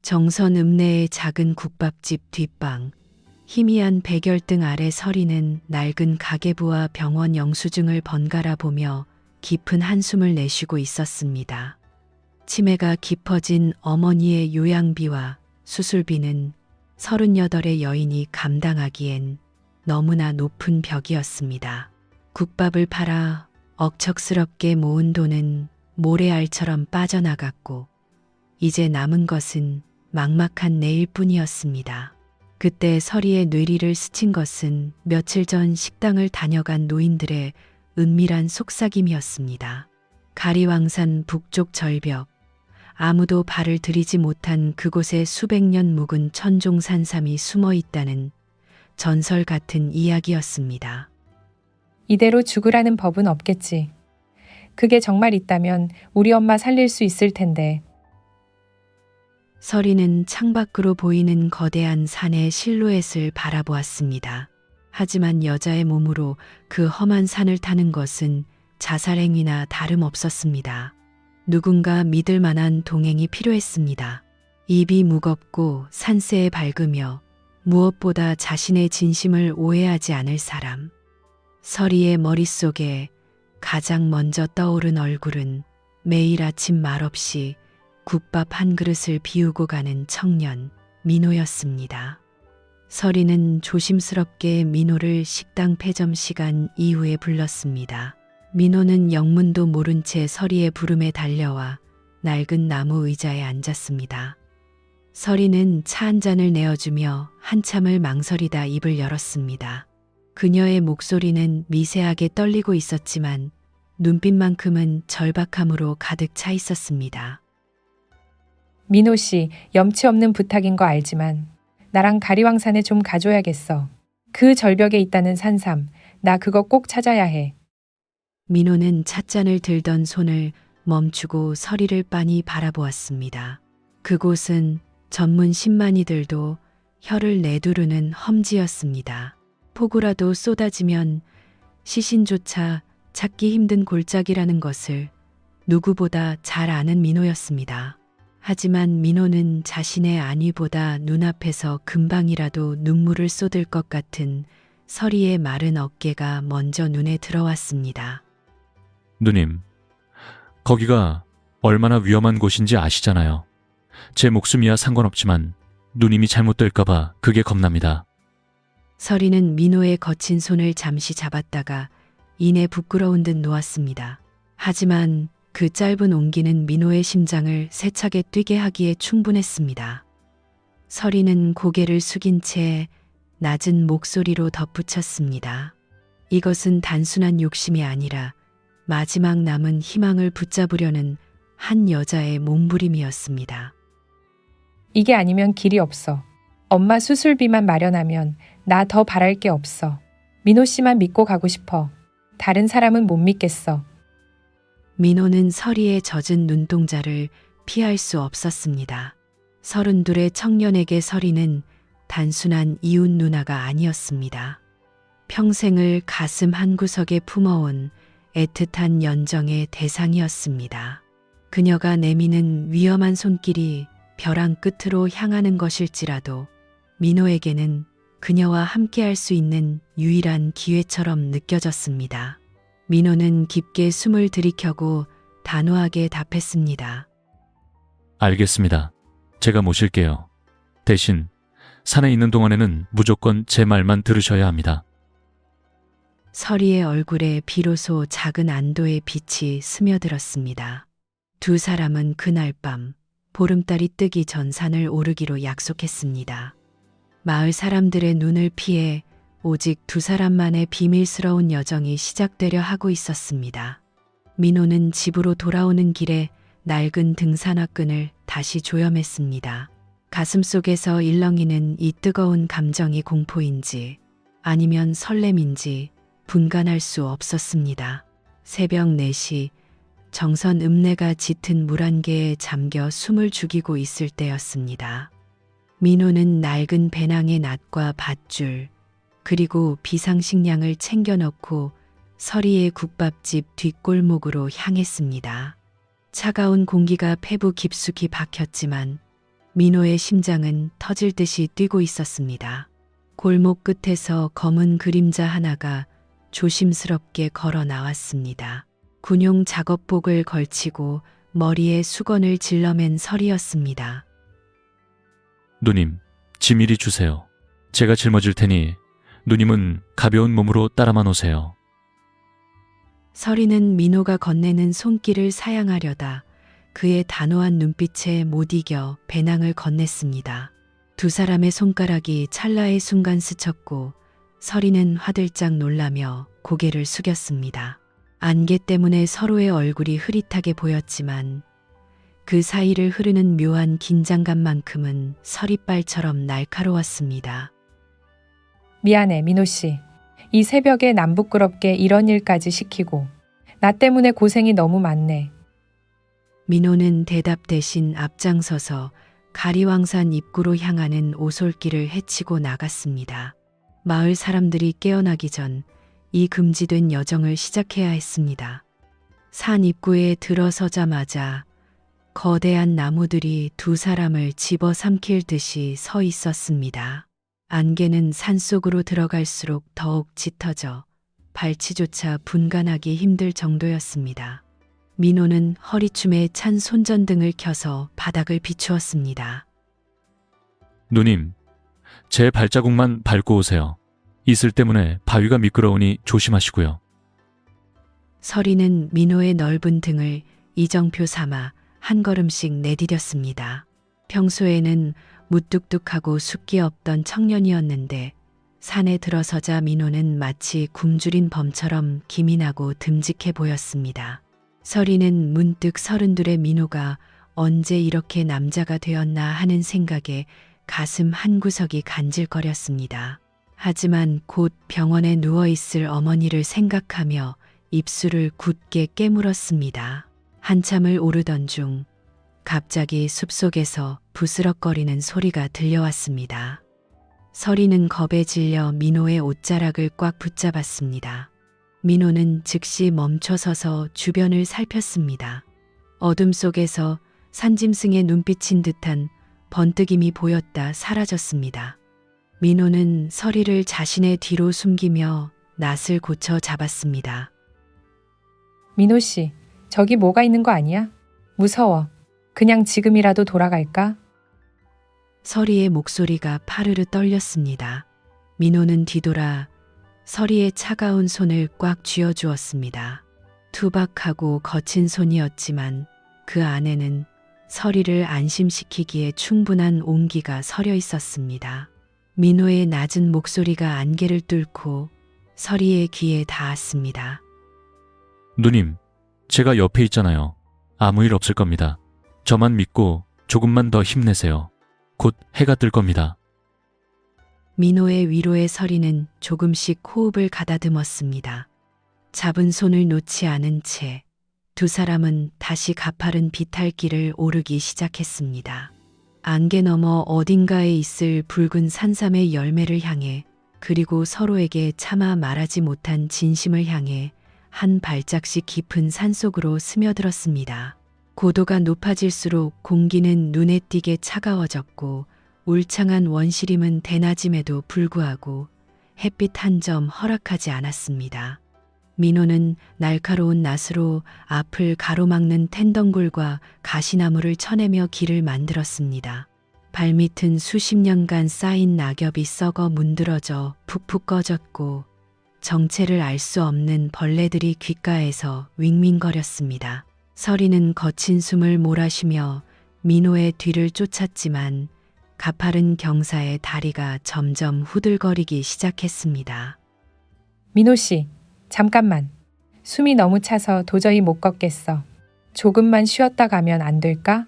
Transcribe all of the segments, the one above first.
정선 읍내의 작은 국밥집 뒷방. 희미한 백열등 아래 서리는 낡은 가계부와 병원 영수증을 번갈아 보며 깊은 한숨을 내쉬고 있었습니다. 치매가 깊어진 어머니의 요양비와 수술비는 38의 여인이 감당하기엔 너무나 높은 벽이었습니다. 국밥을 팔아 억척스럽게 모은 돈은 모래알처럼 빠져나갔고 이제 남은 것은 막막한 내일뿐이었습니다. 그때 서리의 뇌리를 스친 것은 며칠 전 식당을 다녀간 노인들의 은밀한 속삭임이었습니다. 가리왕산 북쪽 절벽, 아무도 발을 들이지 못한 그곳에 수백 년 묵은 천종 산삼이 숨어 있다는 전설 같은 이야기였습니다. 이대로 죽으라는 법은 없겠지. 그게 정말 있다면 우리 엄마 살릴 수 있을 텐데. 서리는 창밖으로 보이는 거대한 산의 실루엣을 바라보았습니다. 하지만 여자의 몸으로 그 험한 산을 타는 것은 자살행위나 다름없었습니다. 누군가 믿을 만한 동행이 필요했습니다. 입이 무겁고 산세에 밝으며 무엇보다 자신의 진심을 오해하지 않을 사람. 서리의 머릿속에 가장 먼저 떠오른 얼굴은 매일 아침 말없이 국밥 한 그릇을 비우고 가는 청년 민호였습니다. 서리는 조심스럽게 민호를 식당 폐점 시간 이후에 불렀습니다. 민호는 영문도 모른 채 서리의 부름에 달려와 낡은 나무 의자에 앉았습니다. 서리는 차 한 잔을 내어주며 한참을 망설이다 입을 열었습니다. 그녀의 목소리는 미세하게 떨리고 있었지만 눈빛만큼은 절박함으로 가득 차 있었습니다. 민호 씨, 염치 없는 부탁인 거 알지만 나랑 가리왕산에 좀 가줘야겠어. 그 절벽에 있다는 산삼, 나 그거 꼭 찾아야 해. 민호는 찻잔을 들던 손을 멈추고 서리를 빤히 바라보았습니다. 그곳은 전문 신만이들도 혀를 내두르는 험지였습니다. 폭우라도 쏟아지면 시신조차 찾기 힘든 골짜기라는 것을 누구보다 잘 아는 민호였습니다. 하지만 민호는 자신의 안위보다 눈앞에서 금방이라도 눈물을 쏟을 것 같은 서리의 마른 어깨가 먼저 눈에 들어왔습니다. 누님, 거기가 얼마나 위험한 곳인지 아시잖아요. 제 목숨이야 상관없지만 누님이 잘못될까봐 그게 겁납니다. 서리는 민호의 거친 손을 잠시 잡았다가 이내 부끄러운 듯 놓았습니다. 하지만 그 짧은 온기는 민호의 심장을 세차게 뛰게 하기에 충분했습니다. 서리는 고개를 숙인 채 낮은 목소리로 덧붙였습니다. 이것은 단순한 욕심이 아니라 마지막 남은 희망을 붙잡으려는 한 여자의 몸부림이었습니다. 이게 아니면 길이 없어. 엄마 수술비만 마련하면 나 더 바랄 게 없어. 민호 씨만 믿고 가고 싶어. 다른 사람은 못 믿겠어. 민호는 서리의 젖은 눈동자를 피할 수 없었습니다. 32의 청년에게 서리는 단순한 이웃 누나가 아니었습니다. 평생을 가슴 한구석에 품어온 애틋한 연정의 대상이었습니다. 그녀가 내미는 위험한 손길이 벼랑 끝으로 향하는 것일지라도 민호에게는 그녀와 함께할 수 있는 유일한 기회처럼 느껴졌습니다. 민호는 깊게 숨을 들이켜고 단호하게 답했습니다. 알겠습니다. 제가 모실게요. 대신 산에 있는 동안에는 무조건 제 말만 들으셔야 합니다. 서리의 얼굴에 비로소 작은 안도의 빛이 스며들었습니다. 두 사람은 그날 밤 보름달이 뜨기 전 산을 오르기로 약속했습니다. 마을 사람들의 눈을 피해 오직 두 사람만의 비밀스러운 여정이 시작되려 하고 있었습니다. 민호는 집으로 돌아오는 길에 낡은 등산화끈을 다시 조염했습니다. 가슴속에서 일렁이는 이 뜨거운 감정이 공포인지 아니면 설렘인지 분간할 수 없었습니다. 새벽 4시 정선 읍내가 짙은 물안개에 잠겨 숨을 죽이고 있을 때였습니다. 민호는 낡은 배낭에 낫과 밧줄 그리고 비상식량을 챙겨 넣고 서리의 국밥집 뒷골목으로 향했습니다. 차가운 공기가 폐부 깊숙이 박혔지만 민호의 심장은 터질 듯이 뛰고 있었습니다. 골목 끝에서 검은 그림자 하나가 조심스럽게 걸어 나왔습니다. 군용 작업복을 걸치고 머리에 수건을 질러맨 설이었습니다. 누님, 짐 이리 주세요. 제가 짊어질 테니 누님은 가벼운 몸으로 따라만 오세요. 설이는 민호가 건네는 손길을 사양하려다 그의 단호한 눈빛에 못 이겨 배낭을 건넸습니다. 두 사람의 손가락이 찰나의 순간 스쳤고 설이는 화들짝 놀라며 고개를 숙였습니다. 안개 때문에 서로의 얼굴이 흐릿하게 보였지만 그 사이를 흐르는 묘한 긴장감만큼은 서리빨처럼 날카로웠습니다. 미안해, 민호 씨. 이 새벽에 남 부끄럽게 이런 일까지 시키고 나 때문에 고생이 너무 많네. 민호는 대답 대신 앞장서서 가리왕산 입구로 향하는 오솔길을 헤치고 나갔습니다. 마을 사람들이 깨어나기 전 이 금지된 여정을 시작해야 했습니다. 산 입구에 들어서자마자 거대한 나무들이 두 사람을 집어삼킬 듯이 서 있었습니다. 안개는 산속으로 들어갈수록 더욱 짙어져 발치조차 분간하기 힘들 정도였습니다. 민호는 허리춤에 찬 손전등을 켜서 바닥을 비추었습니다. 누님, 제 발자국만 밟고 오세요. 이슬 때문에 바위가 미끄러우니 조심하시고요. 설이는 민호의 넓은 등을 이정표 삼아 한 걸음씩 내디뎠습니다. 평소에는 무뚝뚝하고 숫기 없던 청년이었는데 산에 들어서자 민호는 마치 굶주린 범처럼 기민하고 듬직해 보였습니다. 설이는 문득 서른둘의 민호가 언제 이렇게 남자가 되었나 하는 생각에 가슴 한구석이 간질거렸습니다. 하지만 곧 병원에 누워있을 어머니를 생각하며 입술을 굳게 깨물었습니다. 한참을 오르던 중 갑자기 숲속에서 부스럭거리는 소리가 들려왔습니다. 설이는 겁에 질려 민호의 옷자락을 꽉 붙잡았습니다. 민호는 즉시 멈춰서서 주변을 살폈습니다. 어둠 속에서 산짐승의 눈빛인 듯한 번뜩임이 보였다 사라졌습니다. 민호는 설이를 자신의 뒤로 숨기며 낫을 고쳐 잡았습니다. 민호 씨, 저기 뭐가 있는 거 아니야? 무서워. 그냥 지금이라도 돌아갈까? 설이의 목소리가 파르르 떨렸습니다. 민호는 뒤돌아 설이의 차가운 손을 꽉 쥐어주었습니다. 투박하고 거친 손이었지만 그 안에는 설이를 안심시키기에 충분한 온기가 서려 있었습니다. 민호의 낮은 목소리가 안개를 뚫고 설이의 귀에 닿았습니다. 누님, 제가 옆에 있잖아요. 아무 일 없을 겁니다. 저만 믿고 조금만 더 힘내세요. 곧 해가 뜰 겁니다. 민호의 위로의 설이는 조금씩 호흡을 가다듬었습니다. 잡은 손을 놓지 않은 채 두 사람은 다시 가파른 비탈길을 오르기 시작했습니다. 안개 너머 어딘가에 있을 붉은 산삼의 열매를 향해 그리고 서로에게 차마 말하지 못한 진심을 향해 한 발짝씩 깊은 산속으로 스며들었습니다. 고도가 높아질수록 공기는 눈에 띄게 차가워졌고 울창한 원시림은 대낮임에도 불구하고 햇빛 한 점 허락하지 않았습니다. 민호는 날카로운 낫으로 앞을 가로막는 텐덩굴과 가시나무를 쳐내며 길을 만들었습니다. 발밑은 수십 년간 쌓인 낙엽이 썩어 문드러져 푹푹 꺼졌고 정체를 알 수 없는 벌레들이 귓가에서 윙윙거렸습니다. 설이는 거친 숨을 몰아쉬며 민호의 뒤를 쫓았지만 가파른 경사의 다리가 점점 후들거리기 시작했습니다. 민호 씨, 잠깐만. 숨이 너무 차서 도저히 못 걷겠어. 조금만 쉬었다 가면 안 될까?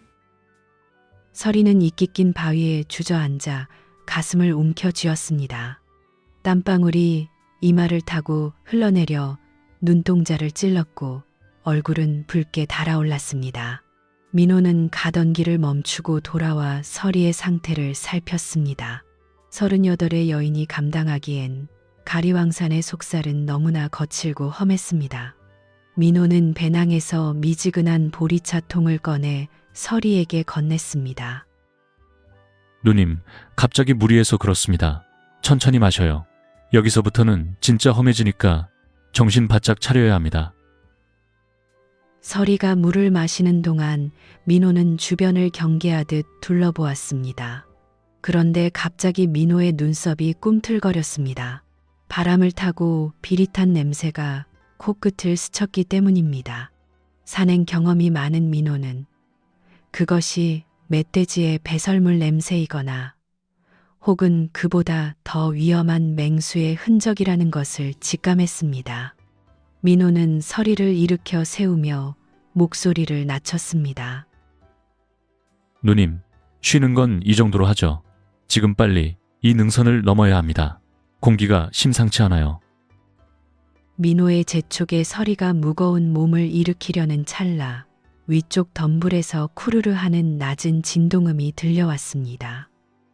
설이는 이끼 낀 바위에 주저앉아 가슴을 움켜쥐었습니다. 땀방울이 이마를 타고 흘러내려 눈동자를 찔렀고 얼굴은 붉게 달아올랐습니다. 민호는 가던 길을 멈추고 돌아와 설이의 상태를 살폈습니다. 38의 여인이 감당하기엔 가리왕산의 속살은 너무나 거칠고 험했습니다. 민호는 배낭에서 미지근한 보리차 통을 꺼내 설이에게 건넸습니다. 누님, 갑자기 무리해서 그렇습니다. 천천히 마셔요. 여기서부터는 진짜 험해지니까 정신 바짝 차려야 합니다. 서리가 물을 마시는 동안 민호는 주변을 경계하듯 둘러보았습니다. 그런데 갑자기 민호의 눈썹이 꿈틀거렸습니다. 바람을 타고 비릿한 냄새가 코끝을 스쳤기 때문입니다. 산행 경험이 많은 민호는 그것이 멧돼지의 배설물 냄새이거나 혹은 그보다 더 위험한 맹수의 흔적이라는 것을 직감했습니다. 민호는 서리를 일으켜 세우며 목소리를 낮췄습니다. 누님, 쉬는 건 이 정도로 하죠. 지금 빨리 이 능선을 넘어야 합니다. 공기가 심상치 않아요. 민호의 재촉에 서리가 무거운 몸을 일으키려는 찰나 위쪽 덤불에서 쿠르르 하는 낮은 진동음이 들려왔습니다.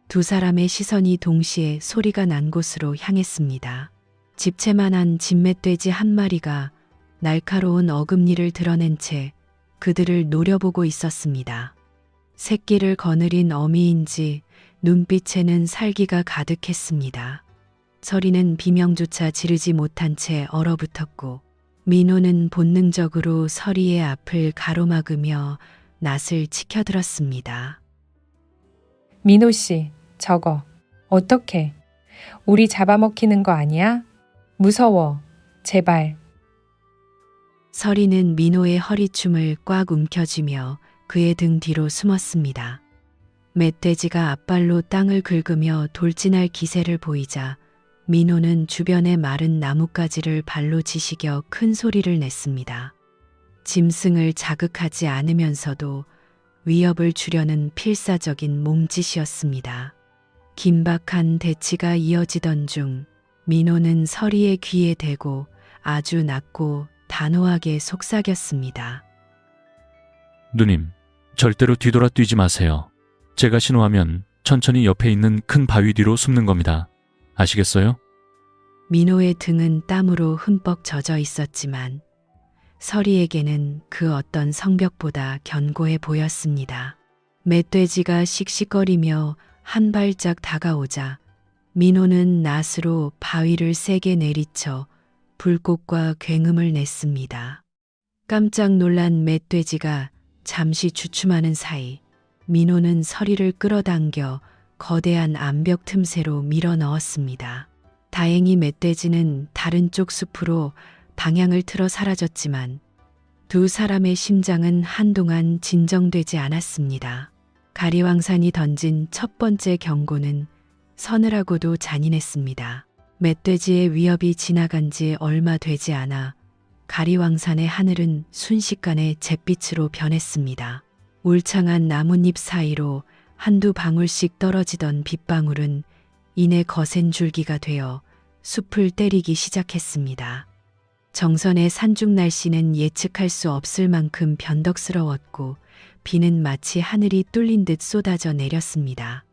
두 사람의 시선이 동시에 소리가 난 곳으로 향했습니다. 집채만한 진멧돼지 한 마리가 날카로운 어금니를 드러낸 채 그들을 노려보고 있었습니다. 새끼를 거느린 어미인지 눈빛에는 살기가 가득했습니다. 서리는 비명조차 지르지 못한 채 얼어붙었고 민호는 본능적으로 서리의 앞을 가로막으며 낯을 치켜들었습니다. 민호 씨, 저거 어떡해? 우리 잡아먹히는 거 아니야? 무서워. 제발. 서리는 민호의 허리춤을 꽉 움켜쥐며 그의 등 뒤로 숨었습니다. 멧돼지가 앞발로 땅을 긁으며 돌진할 기세를 보이자 민호는 주변의 마른 나뭇가지를 발로 지시겨 큰 소리를 냈습니다. 짐승을 자극하지 않으면서도 위협을 주려는 필사적인 몸짓이었습니다. 긴박한 대치가 이어지던 중 민호는 서리의 귀에 대고 아주 낮고 단호하게 속삭였습니다. 누님, 절대로 뒤돌아 뛰지 마세요. 제가 신호하면 천천히 옆에 있는 큰 바위 뒤로 숨는 겁니다. 아시겠어요? 민호의 등은 땀으로 흠뻑 젖어 있었지만 서리에게는 그 어떤 성벽보다 견고해 보였습니다. 멧돼지가 씩씩거리며 한 발짝 다가오자 민호는 낫으로 바위를 세게 내리쳐 불꽃과 굉음을 냈습니다. 깜짝 놀란 멧돼지가 잠시 주춤하는 사이 민호는 서리를 끌어당겨 거대한 암벽 틈새로 밀어 넣었습니다. 다행히 멧돼지는 다른 쪽 숲으로 방향을 틀어 사라졌지만 두 사람의 심장은 한동안 진정되지 않았습니다. 가리왕산이 던진 첫 번째 경고는 서늘하고도 잔인했습니다. 멧돼지의 위협이 지나간 지 얼마 되지 않아 가리왕산의 하늘은 순식간에 잿빛으로 변했습니다. 울창한 나뭇잎 사이로 한두 방울씩 떨어지던 빗방울은 이내 거센 줄기가 되어 숲을 때리기 시작했습니다. 정선의 산중 날씨는 예측할 수 없을 만큼 변덕스러웠고 비는 마치 하늘이 뚫린 듯 쏟아져 내렸습니다.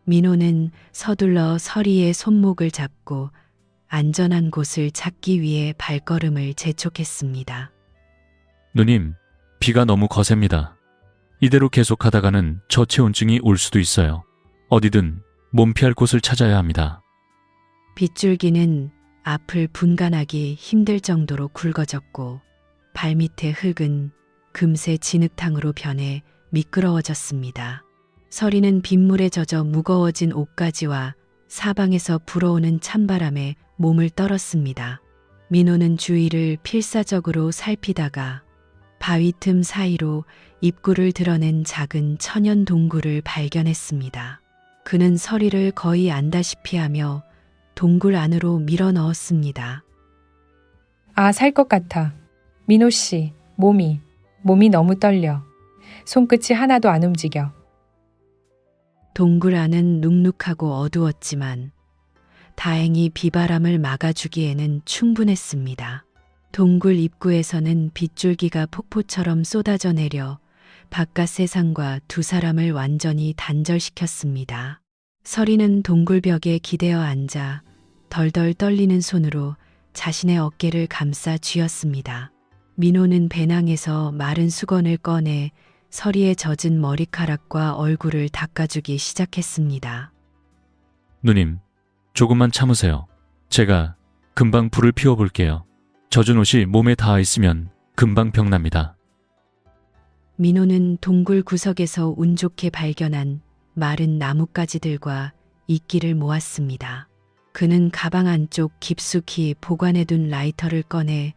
민호는 서둘러 서리의 손목을 잡고 안전한 곳을 찾기 위해 발걸음을 재촉했습니다. 누님, 비가 너무 거셉니다. 이대로 계속하다가는 저체온증이 올 수도 있어요. 어디든 몸 피할 곳을 찾아야 합니다. 빗줄기는 앞을 분간하기 힘들 정도로 굵어졌고 발밑의 흙은 금세 진흙탕으로 변해 미끄러워졌습니다. 서리는 빗물에 젖어 무거워진 옷가지와 사방에서 불어오는 찬바람에 몸을 떨었습니다. 민호는 주위를 필사적으로 살피다가 바위 틈 사이로 입구를 드러낸 작은 천연 동굴을 발견했습니다. 그는 서리를 거의 안다시피 하며 동굴 안으로 밀어 넣었습니다. 아, 살 것 같아. 민호 씨, 몸이 너무 떨려. 손끝이 하나도 안 움직여. 동굴 안은 눅눅하고 어두웠지만 다행히 비바람을 막아주기에는 충분했습니다. 동굴 입구에서는 빗줄기가 폭포처럼 쏟아져 내려 바깥 세상과 두 사람을 완전히 단절시켰습니다. 서리는 동굴벽에 기대어 앉아 덜덜 떨리는 손으로 자신의 어깨를 감싸 쥐었습니다. 민호는 배낭에서 마른 수건을 꺼내 서리의 젖은 머리카락과 얼굴을 닦아주기 시작했습니다. 누님, 조금만 참으세요. 제가 금방 불을 피워볼게요. 젖은 옷이 몸에 닿아 있으면 금방 병납니다. 민호는 동굴 구석에서 운 좋게 발견한 마른 나뭇가지들과 이끼를 모았습니다. 그는 가방 안쪽 깊숙이 보관해둔 라이터를 꺼내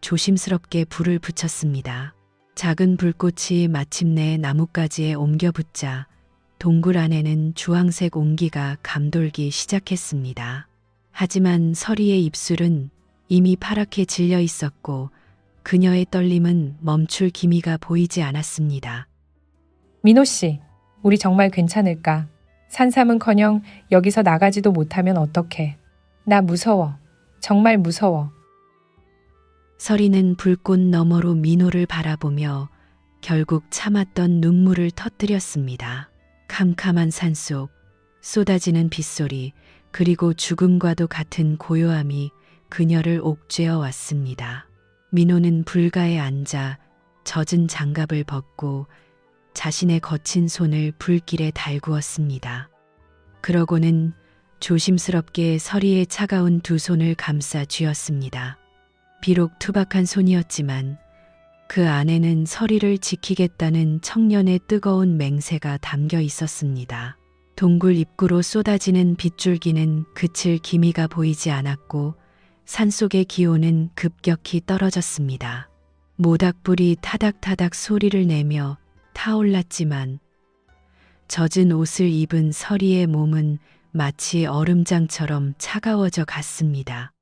조심스럽게 불을 붙였습니다. 작은 불꽃이 마침내 나뭇가지에 옮겨 붙자 동굴 안에는 주황색 온기가 감돌기 시작했습니다. 하지만 서리의 입술은 이미 파랗게 질려 있었고 그녀의 떨림은 멈출 기미가 보이지 않았습니다. 민호 씨, 우리 정말 괜찮을까? 산삼은커녕 여기서 나가지도 못하면 어떡해. 나 무서워. 정말 무서워. 서리는 불꽃 너머로 민호를 바라보며 결국 참았던 눈물을 터뜨렸습니다. 캄캄한 산속, 쏟아지는 빗소리, 그리고 죽음과도 같은 고요함이 그녀를 옥죄어 왔습니다. 민호는 불가에 앉아 젖은 장갑을 벗고 자신의 거친 손을 불길에 달구었습니다. 그러고는 조심스럽게 서리의 차가운 두 손을 감싸 쥐었습니다. 비록 투박한 손이었지만 그 안에는 서리를 지키겠다는 청년의 뜨거운 맹세가 담겨 있었습니다. 동굴 입구로 쏟아지는 빗줄기는 그칠 기미가 보이지 않았고 산속의 기온은 급격히 떨어졌습니다. 모닥불이 타닥타닥 소리를 내며 타올랐지만 젖은 옷을 입은 서리의 몸은 마치 얼음장처럼 차가워져 갔습니다.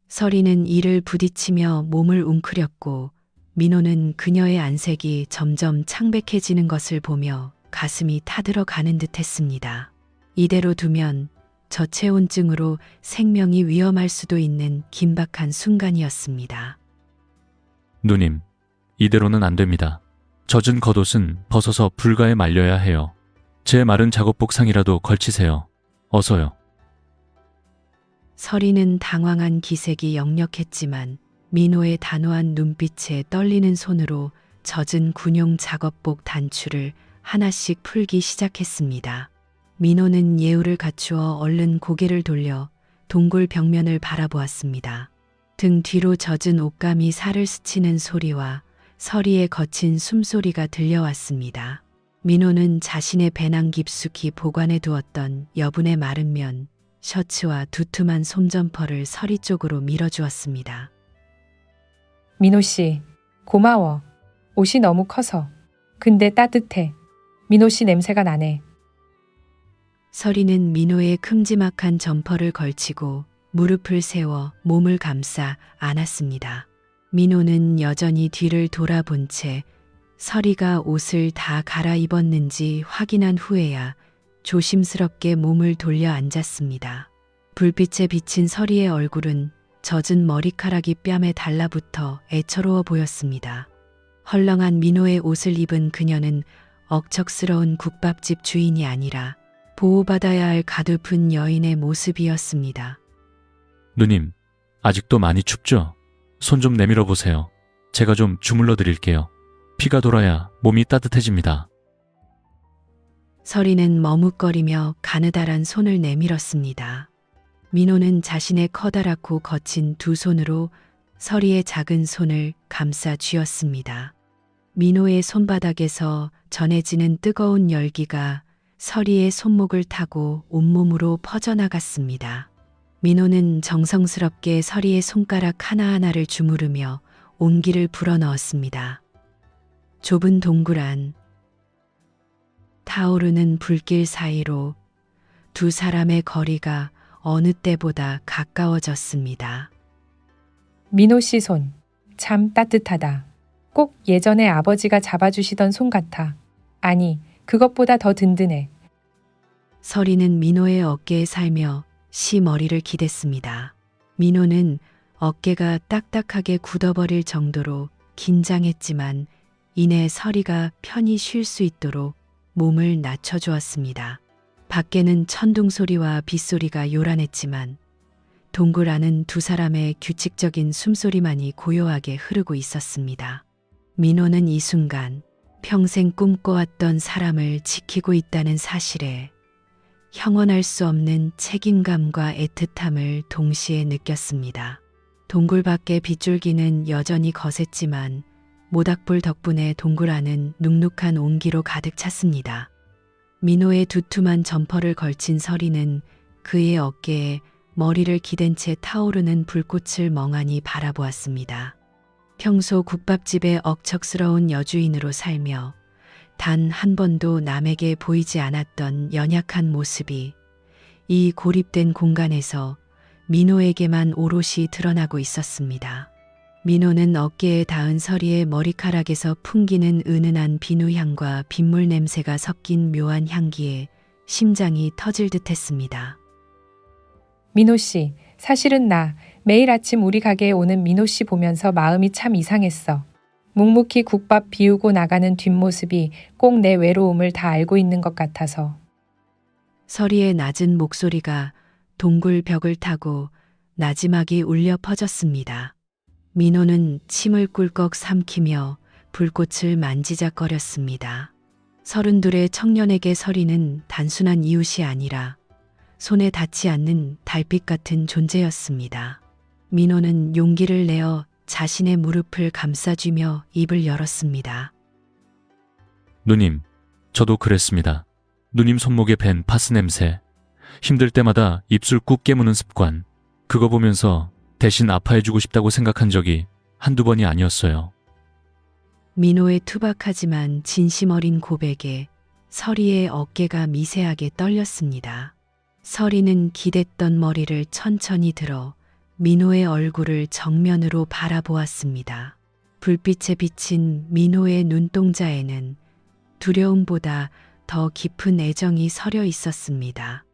서리는 이를 부딪히며 몸을 웅크렸고 민호는 그녀의 안색이 점점 창백해지는 것을 보며 가슴이 타들어가는 듯했습니다. 이대로 두면 저체온증으로 생명이 위험할 수도 있는 긴박한 순간이었습니다. 누님, 이대로는 안 됩니다. 젖은 겉옷은 벗어서 불가에 말려야 해요. 제 마른 작업복상이라도 걸치세요. 어서요. 서리는 당황한 기색이 역력했지만 민호의 단호한 눈빛에 떨리는 손으로 젖은 군용 작업복 단추를 하나씩 풀기 시작했습니다. 민호는 예우를 갖추어 얼른 고개를 돌려 동굴 벽면을 바라보았습니다. 등 뒤로 젖은 옷감이 살을 스치는 소리와 서리의 거친 숨소리가 들려왔습니다. 민호는 자신의 배낭 깊숙이 보관해 두었던 여분의 마른 면, 셔츠와 두툼한 솜점퍼를 서리 쪽으로 밀어주었습니다. 민호 씨, 고마워. 옷이 너무 커서. 근데 따뜻해. 민호 씨 냄새가 나네. 서리는 민호의 큼지막한 점퍼를 걸치고 무릎을 세워 몸을 감싸 안았습니다. 민호는 여전히 뒤를 돌아본 채 서리가 옷을 다 갈아입었는지 확인한 후에야 조심스럽게 몸을 돌려 앉았습니다. 불빛에 비친 서리의 얼굴은 젖은 머리카락이 뺨에 달라붙어 애처로워 보였습니다. 헐렁한 민호의 옷을 입은 그녀는 억척스러운 국밥집 주인이 아니라 보호받아야 할 가둣은 여인의 모습이었습니다. 누님, 아직도 많이 춥죠? 손 좀 내밀어 보세요. 제가 좀 주물러 드릴게요. 피가 돌아야 몸이 따뜻해집니다. 서리는 머뭇거리며 가느다란 손을 내밀었습니다. 민호는 자신의 커다랗고 거친 두 손으로 서리의 작은 손을 감싸 쥐었습니다. 민호의 손바닥에서 전해지는 뜨거운 열기가 서리의 손목을 타고 온몸으로 퍼져나갔습니다. 민호는 정성스럽게 서리의 손가락 하나하나를 주무르며 온기를 불어넣었습니다. 좁은 동굴 안, 타오르는 불길 사이로 두 사람의 거리가 어느 때보다 가까워졌습니다. 민호 씨 손, 참 따뜻하다. 꼭 예전에 아버지가 잡아주시던 손 같아. 아니, 그것보다 더 든든해. 서리는 민호의 어깨에 살며 시 머리를 기댔습니다. 민호는 어깨가 딱딱하게 굳어버릴 정도로 긴장했지만 이내 서리가 편히 쉴 수 있도록 몸을 낮춰주었습니다. 밖에는 천둥 소리와 빗소리가 요란했지만 동굴 안은 두 사람의 규칙적인 숨소리만이 고요하게 흐르고 있었습니다. 민호는 이 순간 평생 꿈꿔왔던 사람을 지키고 있다는 사실에 형언할 수 없는 책임감과 애틋함을 동시에 느꼈습니다. 동굴 밖의 빗줄기는 여전히 거셌지만 모닥불 덕분에 동굴 안은 눅눅한 온기로 가득 찼습니다. 민호의 두툼한 점퍼를 걸친 서리는 그의 어깨에 머리를 기댄 채 타오르는 불꽃을 멍하니 바라보았습니다. 평소 국밥집의 억척스러운 여주인으로 살며 단 한 번도 남에게 보이지 않았던 연약한 모습이 이 고립된 공간에서 민호에게만 오롯이 드러나고 있었습니다. 민호는 어깨에 닿은 서리의 머리카락에서 풍기는 은은한 비누향과 빗물 냄새가 섞인 묘한 향기에 심장이 터질 듯했습니다. 민호 씨, 사실은 나 매일 아침 우리 가게에 오는 민호 씨 보면서 마음이 참 이상했어. 묵묵히 국밥 비우고 나가는 뒷모습이 꼭 내 외로움을 다 알고 있는 것 같아서. 서리의 낮은 목소리가 동굴 벽을 타고 나지막이 울려 퍼졌습니다. 민호는 침을 꿀꺽 삼키며 불꽃을 만지작거렸습니다. 32의 청년에게 서리는 단순한 이웃이 아니라 손에 닿지 않는 달빛 같은 존재였습니다. 민호는 용기를 내어 자신의 무릎을 감싸쥐며 입을 열었습니다. 누님, 저도 그랬습니다. 누님 손목에 밴 파스 냄새, 힘들 때마다 입술 꾹 깨무는 습관, 그거 보면서 대신 아파해주고 싶다고 생각한 적이 한두 번이 아니었어요. 민호의 투박하지만 진심 어린 고백에 서리의 어깨가 미세하게 떨렸습니다. 서리는 기댔던 머리를 천천히 들어 민호의 얼굴을 정면으로 바라보았습니다. 불빛에 비친 민호의 눈동자에는 두려움보다 더 깊은 애정이 서려 있었습니다.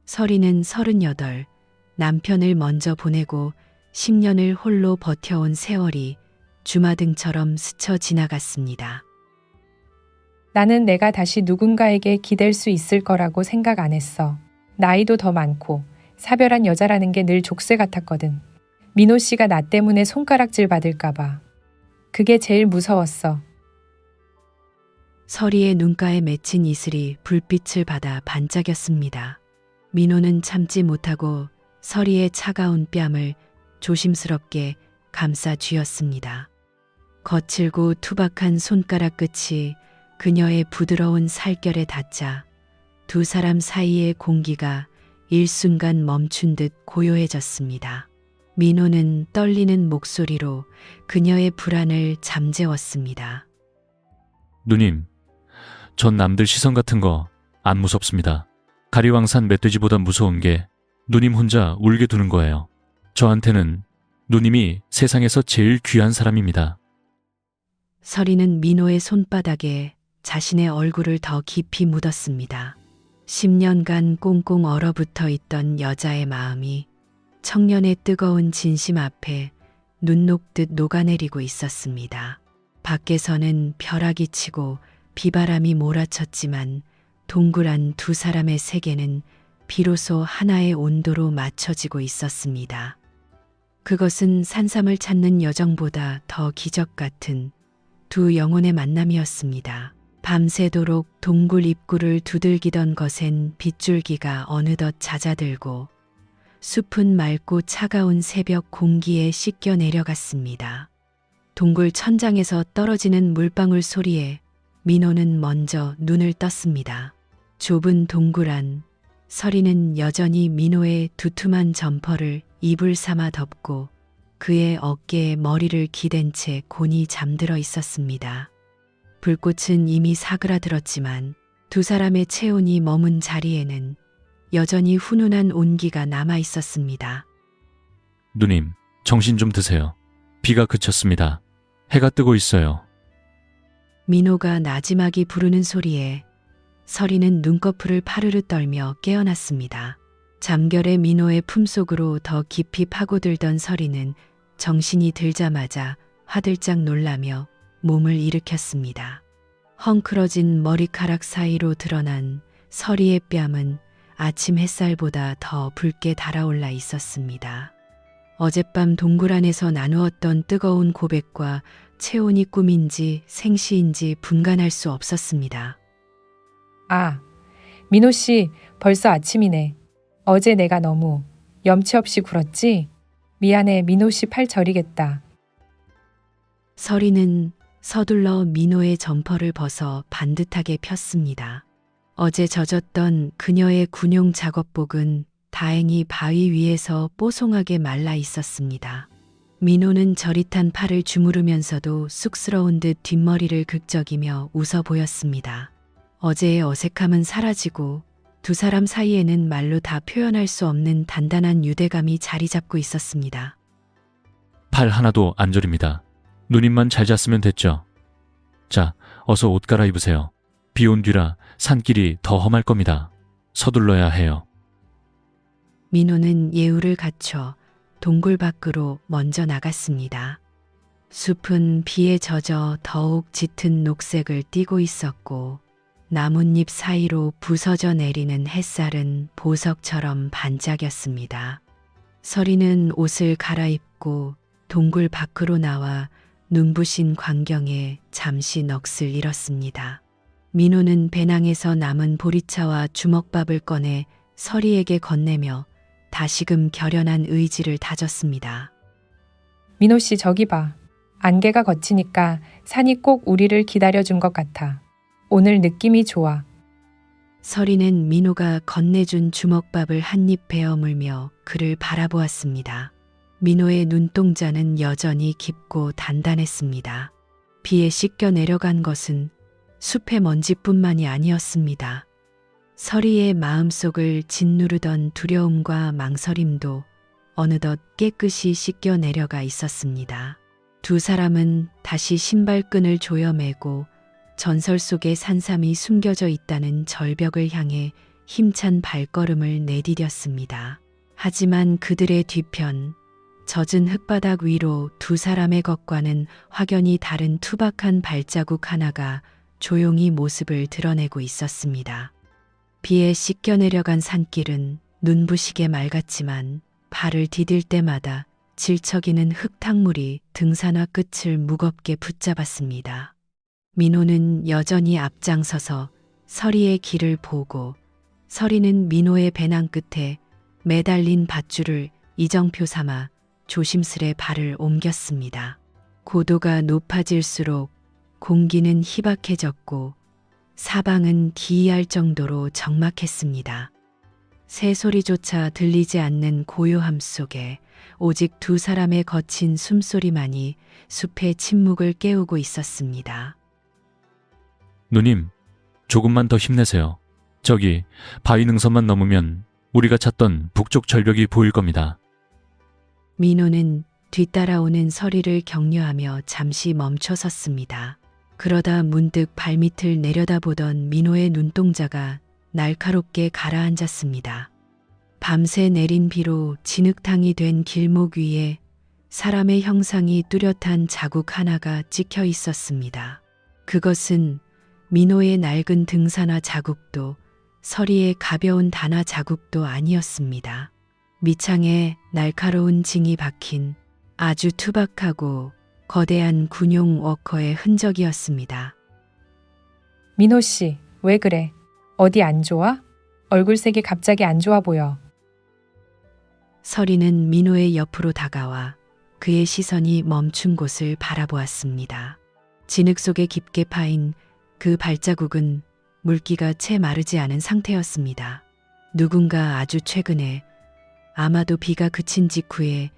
서리는 38, 남편을 먼저 보내고 10년을 홀로 버텨온 세월이 주마등처럼 스쳐 지나갔습니다. 나는 내가 다시 누군가에게 기댈 수 있을 거라고 생각 안 했어. 나이도 더 많고 사별한 여자라는 게 늘 족쇄 같았거든. 민호 씨가 나 때문에 손가락질 받을까봐. 그게 제일 무서웠어. 서리의 눈가에 맺힌 이슬이 불빛을 받아 반짝였습니다. 민호는 참지 못하고 서리의 차가운 뺨을 조심스럽게 감싸 쥐었습니다. 거칠고 투박한 손가락 끝이 그녀의 부드러운 살결에 닿자 두 사람 사이의 공기가 일순간 멈춘 듯 고요해졌습니다. 민호는 떨리는 목소리로 그녀의 불안을 잠재웠습니다. 누님, 전 남들 시선 같은 거 안 무섭습니다. 가리왕산 멧돼지보다 무서운 게 누님 혼자 울게 두는 거예요. 저한테는 누님이 세상에서 제일 귀한 사람입니다. 서리는 민호의 손바닥에 자신의 얼굴을 더 깊이 묻었습니다. 10년간 꽁꽁 얼어붙어 있던 여자의 마음이 청년의 뜨거운 진심 앞에 눈 녹듯 녹아내리고 있었습니다. 밖에서는 벼락이 치고 비바람이 몰아쳤지만 동굴 안 두 사람의 세계는 비로소 하나의 온도로 맞춰지고 있었습니다. 그것은 산삼을 찾는 여정보다 더 기적 같은 두 영혼의 만남이었습니다. 밤새도록 동굴 입구를 두들기던 것엔 빗줄기가 어느덧 잦아들고 숲은 맑고 차가운 새벽 공기에 씻겨 내려갔습니다. 동굴 천장에서 떨어지는 물방울 소리에 민호는 먼저 눈을 떴습니다. 좁은 동굴 안 서리는 여전히 민호의 두툼한 점퍼를 이불 삼아 덮고 그의 어깨에 머리를 기댄 채 곤히 잠들어 있었습니다. 불꽃은 이미 사그라들었지만 두 사람의 체온이 머문 자리에는 여전히 훈훈한 온기가 남아 있었습니다. 누님, 정신 좀 드세요. 비가 그쳤습니다. 해가 뜨고 있어요. 민호가 나지막이 부르는 소리에 서리는 눈꺼풀을 파르르 떨며 깨어났습니다. 잠결에 민호의 품속으로 더 깊이 파고들던 서리는 정신이 들자마자 화들짝 놀라며 몸을 일으켰습니다. 헝클어진 머리카락 사이로 드러난 서리의 뺨은 아침 햇살보다 더 붉게 달아올라 있었습니다. 어젯밤 동굴 안에서 나누었던 뜨거운 고백과 체온이 꿈인지 생시인지 분간할 수 없었습니다. 아, 민호 씨, 벌써 아침이네. 어제 내가 너무 염치 없이 굴었지? 미안해, 민호 씨 팔 저리겠다. 서리는 서둘러 민호의 점퍼를 벗어 반듯하게 폈습니다. 어제 젖었던 그녀의 군용 작업복은 다행히 바위 위에서 뽀송하게 말라 있었습니다. 민호는 저릿한 팔을 주무르면서도 쑥스러운 듯 뒷머리를 극적이며 웃어 보였습니다. 어제의 어색함은 사라지고 두 사람 사이에는 말로 다 표현할 수 없는 단단한 유대감이 자리 잡고 있었습니다. 팔 하나도 안 저립니다. 누님만 잘 잤으면 됐죠. 자, 어서 옷 갈아입으세요. 비 온 뒤라 산길이 더 험할 겁니다. 서둘러야 해요. 민호는 예우를 갖춰 동굴 밖으로 먼저 나갔습니다. 숲은 비에 젖어 더욱 짙은 녹색을 띠고 있었고 나뭇잎 사이로 부서져 내리는 햇살은 보석처럼 반짝였습니다. 서리는 옷을 갈아입고 동굴 밖으로 나와 눈부신 광경에 잠시 넋을 잃었습니다. 민호는 배낭에서 남은 보리차와 주먹밥을 꺼내 서리에게 건네며 다시금 결연한 의지를 다졌습니다. 민호 씨, 저기 봐. 안개가 걷히니까 산이 꼭 우리를 기다려준 것 같아. 오늘 느낌이 좋아. 서리는 민호가 건네준 주먹밥을 한 입 베어 물며 그를 바라보았습니다. 민호의 눈동자는 여전히 깊고 단단했습니다. 비에 씻겨 내려간 것은 숲의 먼지뿐만이 아니었습니다. 서리의 마음속을 짓누르던 두려움과 망설임도 어느덧 깨끗이 씻겨 내려가 있었습니다. 두 사람은 다시 신발끈을 조여매고 전설 속의 산삼이 숨겨져 있다는 절벽을 향해 힘찬 발걸음을 내디뎠습니다. 하지만 그들의 뒤편 젖은 흙바닥 위로 두 사람의 것과는 확연히 다른 투박한 발자국 하나가 조용히 모습을 드러내고 있었습니다. 비에 씻겨 내려간 산길은 눈부시게 맑았지만 발을 디딜 때마다 질척이는 흙탕물이 등산화 끝을 무겁게 붙잡았습니다. 민호는 여전히 앞장서서 서리의 길을 보고 서리는 민호의 배낭 끝에 매달린 밧줄을 이정표 삼아 조심스레 발을 옮겼습니다. 고도가 높아질수록 공기는 희박해졌고 사방은 기이할 정도로 적막했습니다. 새소리조차 들리지 않는 고요함 속에 오직 두 사람의 거친 숨소리만이 숲의 침묵을 깨우고 있었습니다. 누님, 조금만 더 힘내세요. 저기 바위 능선만 넘으면 우리가 찾던 북쪽 절벽이 보일 겁니다. 민호는 뒤따라오는 서리를 격려하며 잠시 멈춰 섰습니다. 그러다 문득 발밑을 내려다보던 민호의 눈동자가 날카롭게 가라앉았습니다. 밤새 내린 비로 진흙탕이 된 길목 위에 사람의 형상이 뚜렷한 자국 하나가 찍혀 있었습니다. 그것은 민호의 낡은 등산화 자국도 서리의 가벼운 단화 자국도 아니었습니다. 밑창에 날카로운 징이 박힌 아주 투박하고 거대한 군용 워커의 흔적이었습니다. 민호 씨, 왜 그래? 어디 안 좋아? 얼굴색이 갑자기 안 좋아 보여. 서리는 민호의 옆으로 다가와 그의 시선이 멈춘 곳을 바라보았습니다. 진흙 속에 깊게 파인 그 발자국은 물기가 채 마르지 않은 상태였습니다. 누군가 아주 최근에 아마도 비가 그친 직후에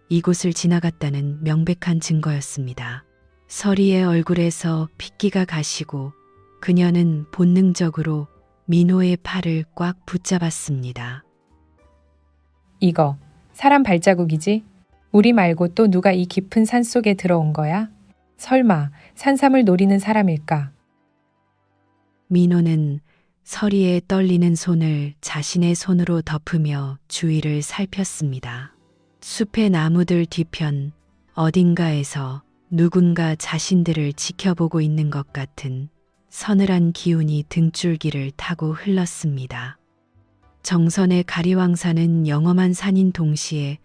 이곳을 지나갔다는 명백한 증거였습니다. 서리의 얼굴에서 핏기가 가시고 그녀는 본능적으로 민호의 팔을 꽉 붙잡았습니다. 이거 사람 발자국이지? 우리 말고 또 누가 이 깊은 산 속에 들어온 거야? 설마 산삼을 노리는 사람일까? 민호는 서리의 떨리는 손을 자신의 손으로 덮으며 주위를 살폈습니다. 숲의 나무들 뒤편 어딘가에서 누군가 자신들을 지켜보고 있는 것 같은 서늘한 기운이 등줄기를 타고 흘렀습니다. 정선의 가리왕산은 영험한 산인 동시에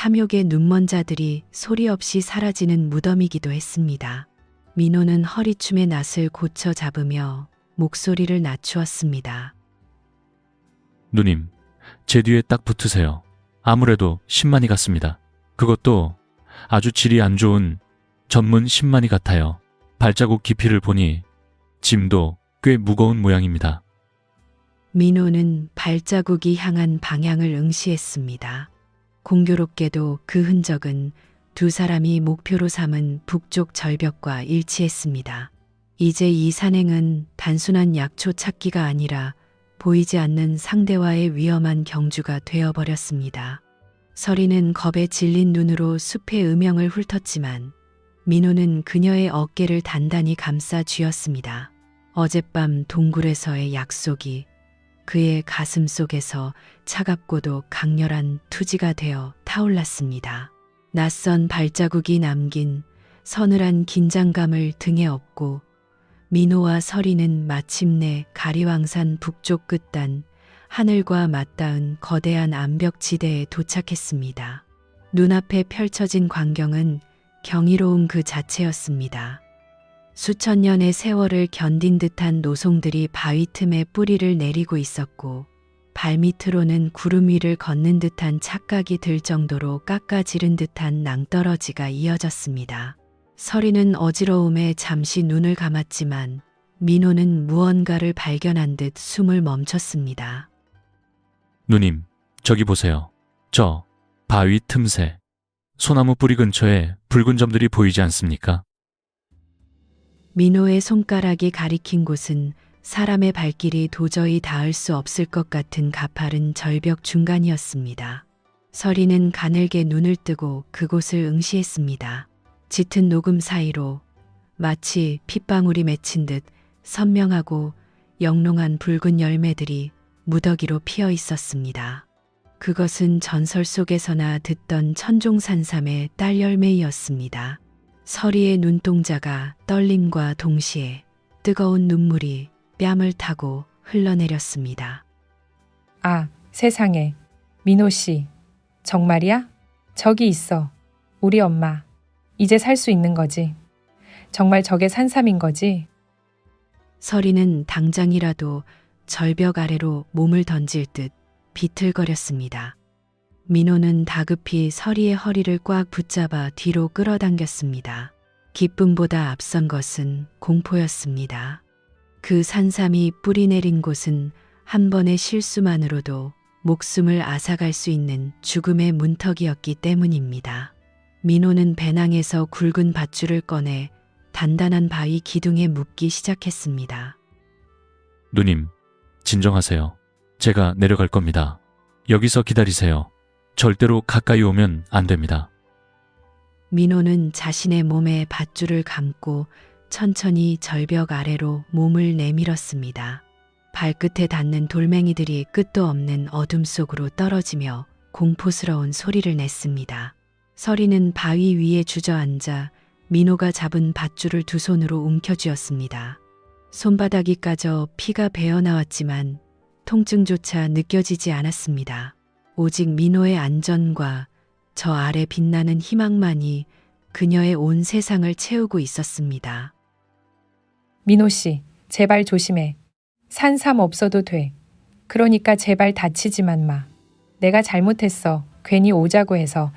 탐욕의 눈먼 자들이 소리 없이 사라지는 무덤이기도 했습니다. 민호는 허리춤의 낫을 고쳐 잡으며 목소리를 낮추었습니다. 누님, 제 뒤에 딱 붙으세요. 아무래도 10만이 같습니다. 그것도 아주 질이 안 좋은 전문 10만이 같아요. 발자국 깊이를 보니 짐도 꽤 무거운 모양입니다. 민호는 발자국이 향한 방향을 응시했습니다. 공교롭게도 그 흔적은 두 사람이 목표로 삼은 북쪽 절벽과 일치했습니다. 이제 이 산행은 단순한 약초 찾기가 아니라 보이지 않는 상대와의 위험한 경주가 되어버렸습니다. 서리는 겁에 질린 눈으로 숲의 음영을 훑었지만 민호는 그녀의 어깨를 단단히 감싸 쥐었습니다. 어젯밤 동굴에서의 약속이 그의 가슴 속에서 차갑고도 강렬한 투지가 되어 타올랐습니다. 낯선 발자국이 남긴 서늘한 긴장감을 등에 업고 민호와 서리는 마침내 가리왕산 북쪽 끝단 하늘과 맞닿은 거대한 암벽지대에 도착했습니다. 눈앞에 펼쳐진 광경은 경이로움 그 자체였습니다. 수천 년의 세월을 견딘 듯한 노송들이 바위 틈에 뿌리를 내리고 있었고 발밑으로는 구름 위를 걷는 듯한 착각이 들 정도로 깎아지른 듯한 낭떠러지가 이어졌습니다. 서리는 어지러움에 잠시 눈을 감았지만 민호는 무언가를 발견한 듯 숨을 멈췄습니다. 누님, 저기 보세요. 저 바위 틈새, 소나무 뿌리 근처에 붉은 점들이 보이지 않습니까? 민호의 손가락이 가리킨 곳은 사람의 발길이 도저히 닿을 수 없을 것 같은 가파른 절벽 중간이었습니다. 서리는 가늘게 눈을 뜨고 그곳을 응시했습니다. 짙은 녹음 사이로 마치 핏방울이 맺힌 듯 선명하고 영롱한 붉은 열매들이 무더기로 피어 있었습니다. 그것은 전설 속에서나 듣던 천종산삼의 딸 열매이었습니다. 서리의 눈동자가 떨림과 동시에 뜨거운 눈물이 뺨을 타고 흘러내렸습니다. 아, 세상에. 민호 씨. 정말이야? 저기 있어. 우리 엄마. 이제 살 수 있는 거지. 정말 저게 산삼인 거지? 서리는 당장이라도 절벽 아래로 몸을 던질 듯 비틀거렸습니다. 민호는 다급히 서리의 허리를 꽉 붙잡아 뒤로 끌어당겼습니다. 기쁨보다 앞선 것은 공포였습니다. 그 산삼이 뿌리 내린 곳은 한 번의 실수만으로도 목숨을 앗아갈 수 있는 죽음의 문턱이었기 때문입니다. 민호는 배낭에서 굵은 밧줄을 꺼내 단단한 바위 기둥에 묶기 시작했습니다. 누님, 진정하세요. 제가 내려갈 겁니다. 여기서 기다리세요. 절대로 가까이 오면 안 됩니다. 민호는 자신의 몸에 밧줄을 감고 천천히 절벽 아래로 몸을 내밀었습니다. 발끝에 닿는 돌멩이들이 끝도 없는 어둠 속으로 떨어지며 공포스러운 소리를 냈습니다. 서리는 바위 위에 주저앉아 민호가 잡은 밧줄을 두 손으로 움켜쥐었습니다. 손바닥이 까져 피가 배어나왔지만 통증조차 느껴지지 않았습니다. 오직 민호의 안전과 저 아래 빛나는 희망만이 그녀의 온 세상을 채우고 있었습니다. 민호 씨, 제발 조심해. 산삼 없어도 돼. 그러니까 제발 다치지만 마. 내가 잘못했어. 괜히 오자고 해서.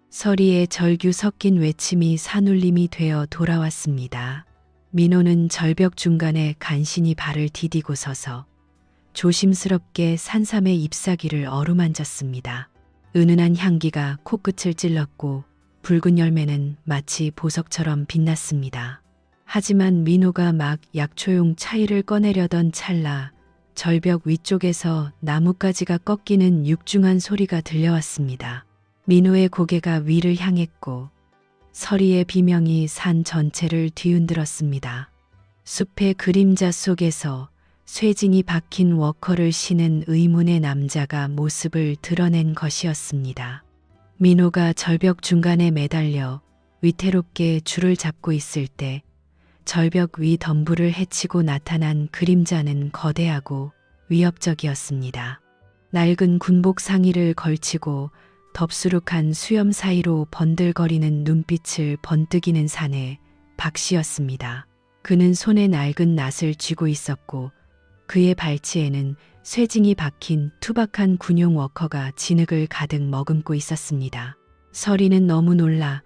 서리의 절규 섞인 외침이 산울림이 되어 돌아왔습니다. 민호는 절벽 중간에 간신히 발을 디디고 서서 조심스럽게 산삼의 잎사귀를 어루만졌습니다. 은은한 향기가 코끝을 찔렀고 붉은 열매는 마치 보석처럼 빛났습니다. 하지만 민호가 막 약초용 차이를 꺼내려던 찰나 절벽 위쪽에서 나뭇가지가 꺾이는 육중한 소리가 들려왔습니다. 민호의 고개가 위를 향했고 서리의 비명이 산 전체를 뒤흔들었습니다. 숲의 그림자 속에서 쇠징이 박힌 워커를 신은 의문의 남자가 모습을 드러낸 것이었습니다. 민호가 절벽 중간에 매달려 위태롭게 줄을 잡고 있을 때 절벽 위 덤불을 헤치고 나타난 그림자는 거대하고 위협적이었습니다. 낡은 군복 상의를 걸치고 덥수룩한 수염 사이로 번들거리는 눈빛을 번뜩이는 사내 박씨였습니다. 그는 손에 낡은 낫을 쥐고 있었고 그의 발치에는 쇠징이 박힌 투박한 군용 워커가 진흙을 가득 머금고 있었습니다. 서리는 너무 놀라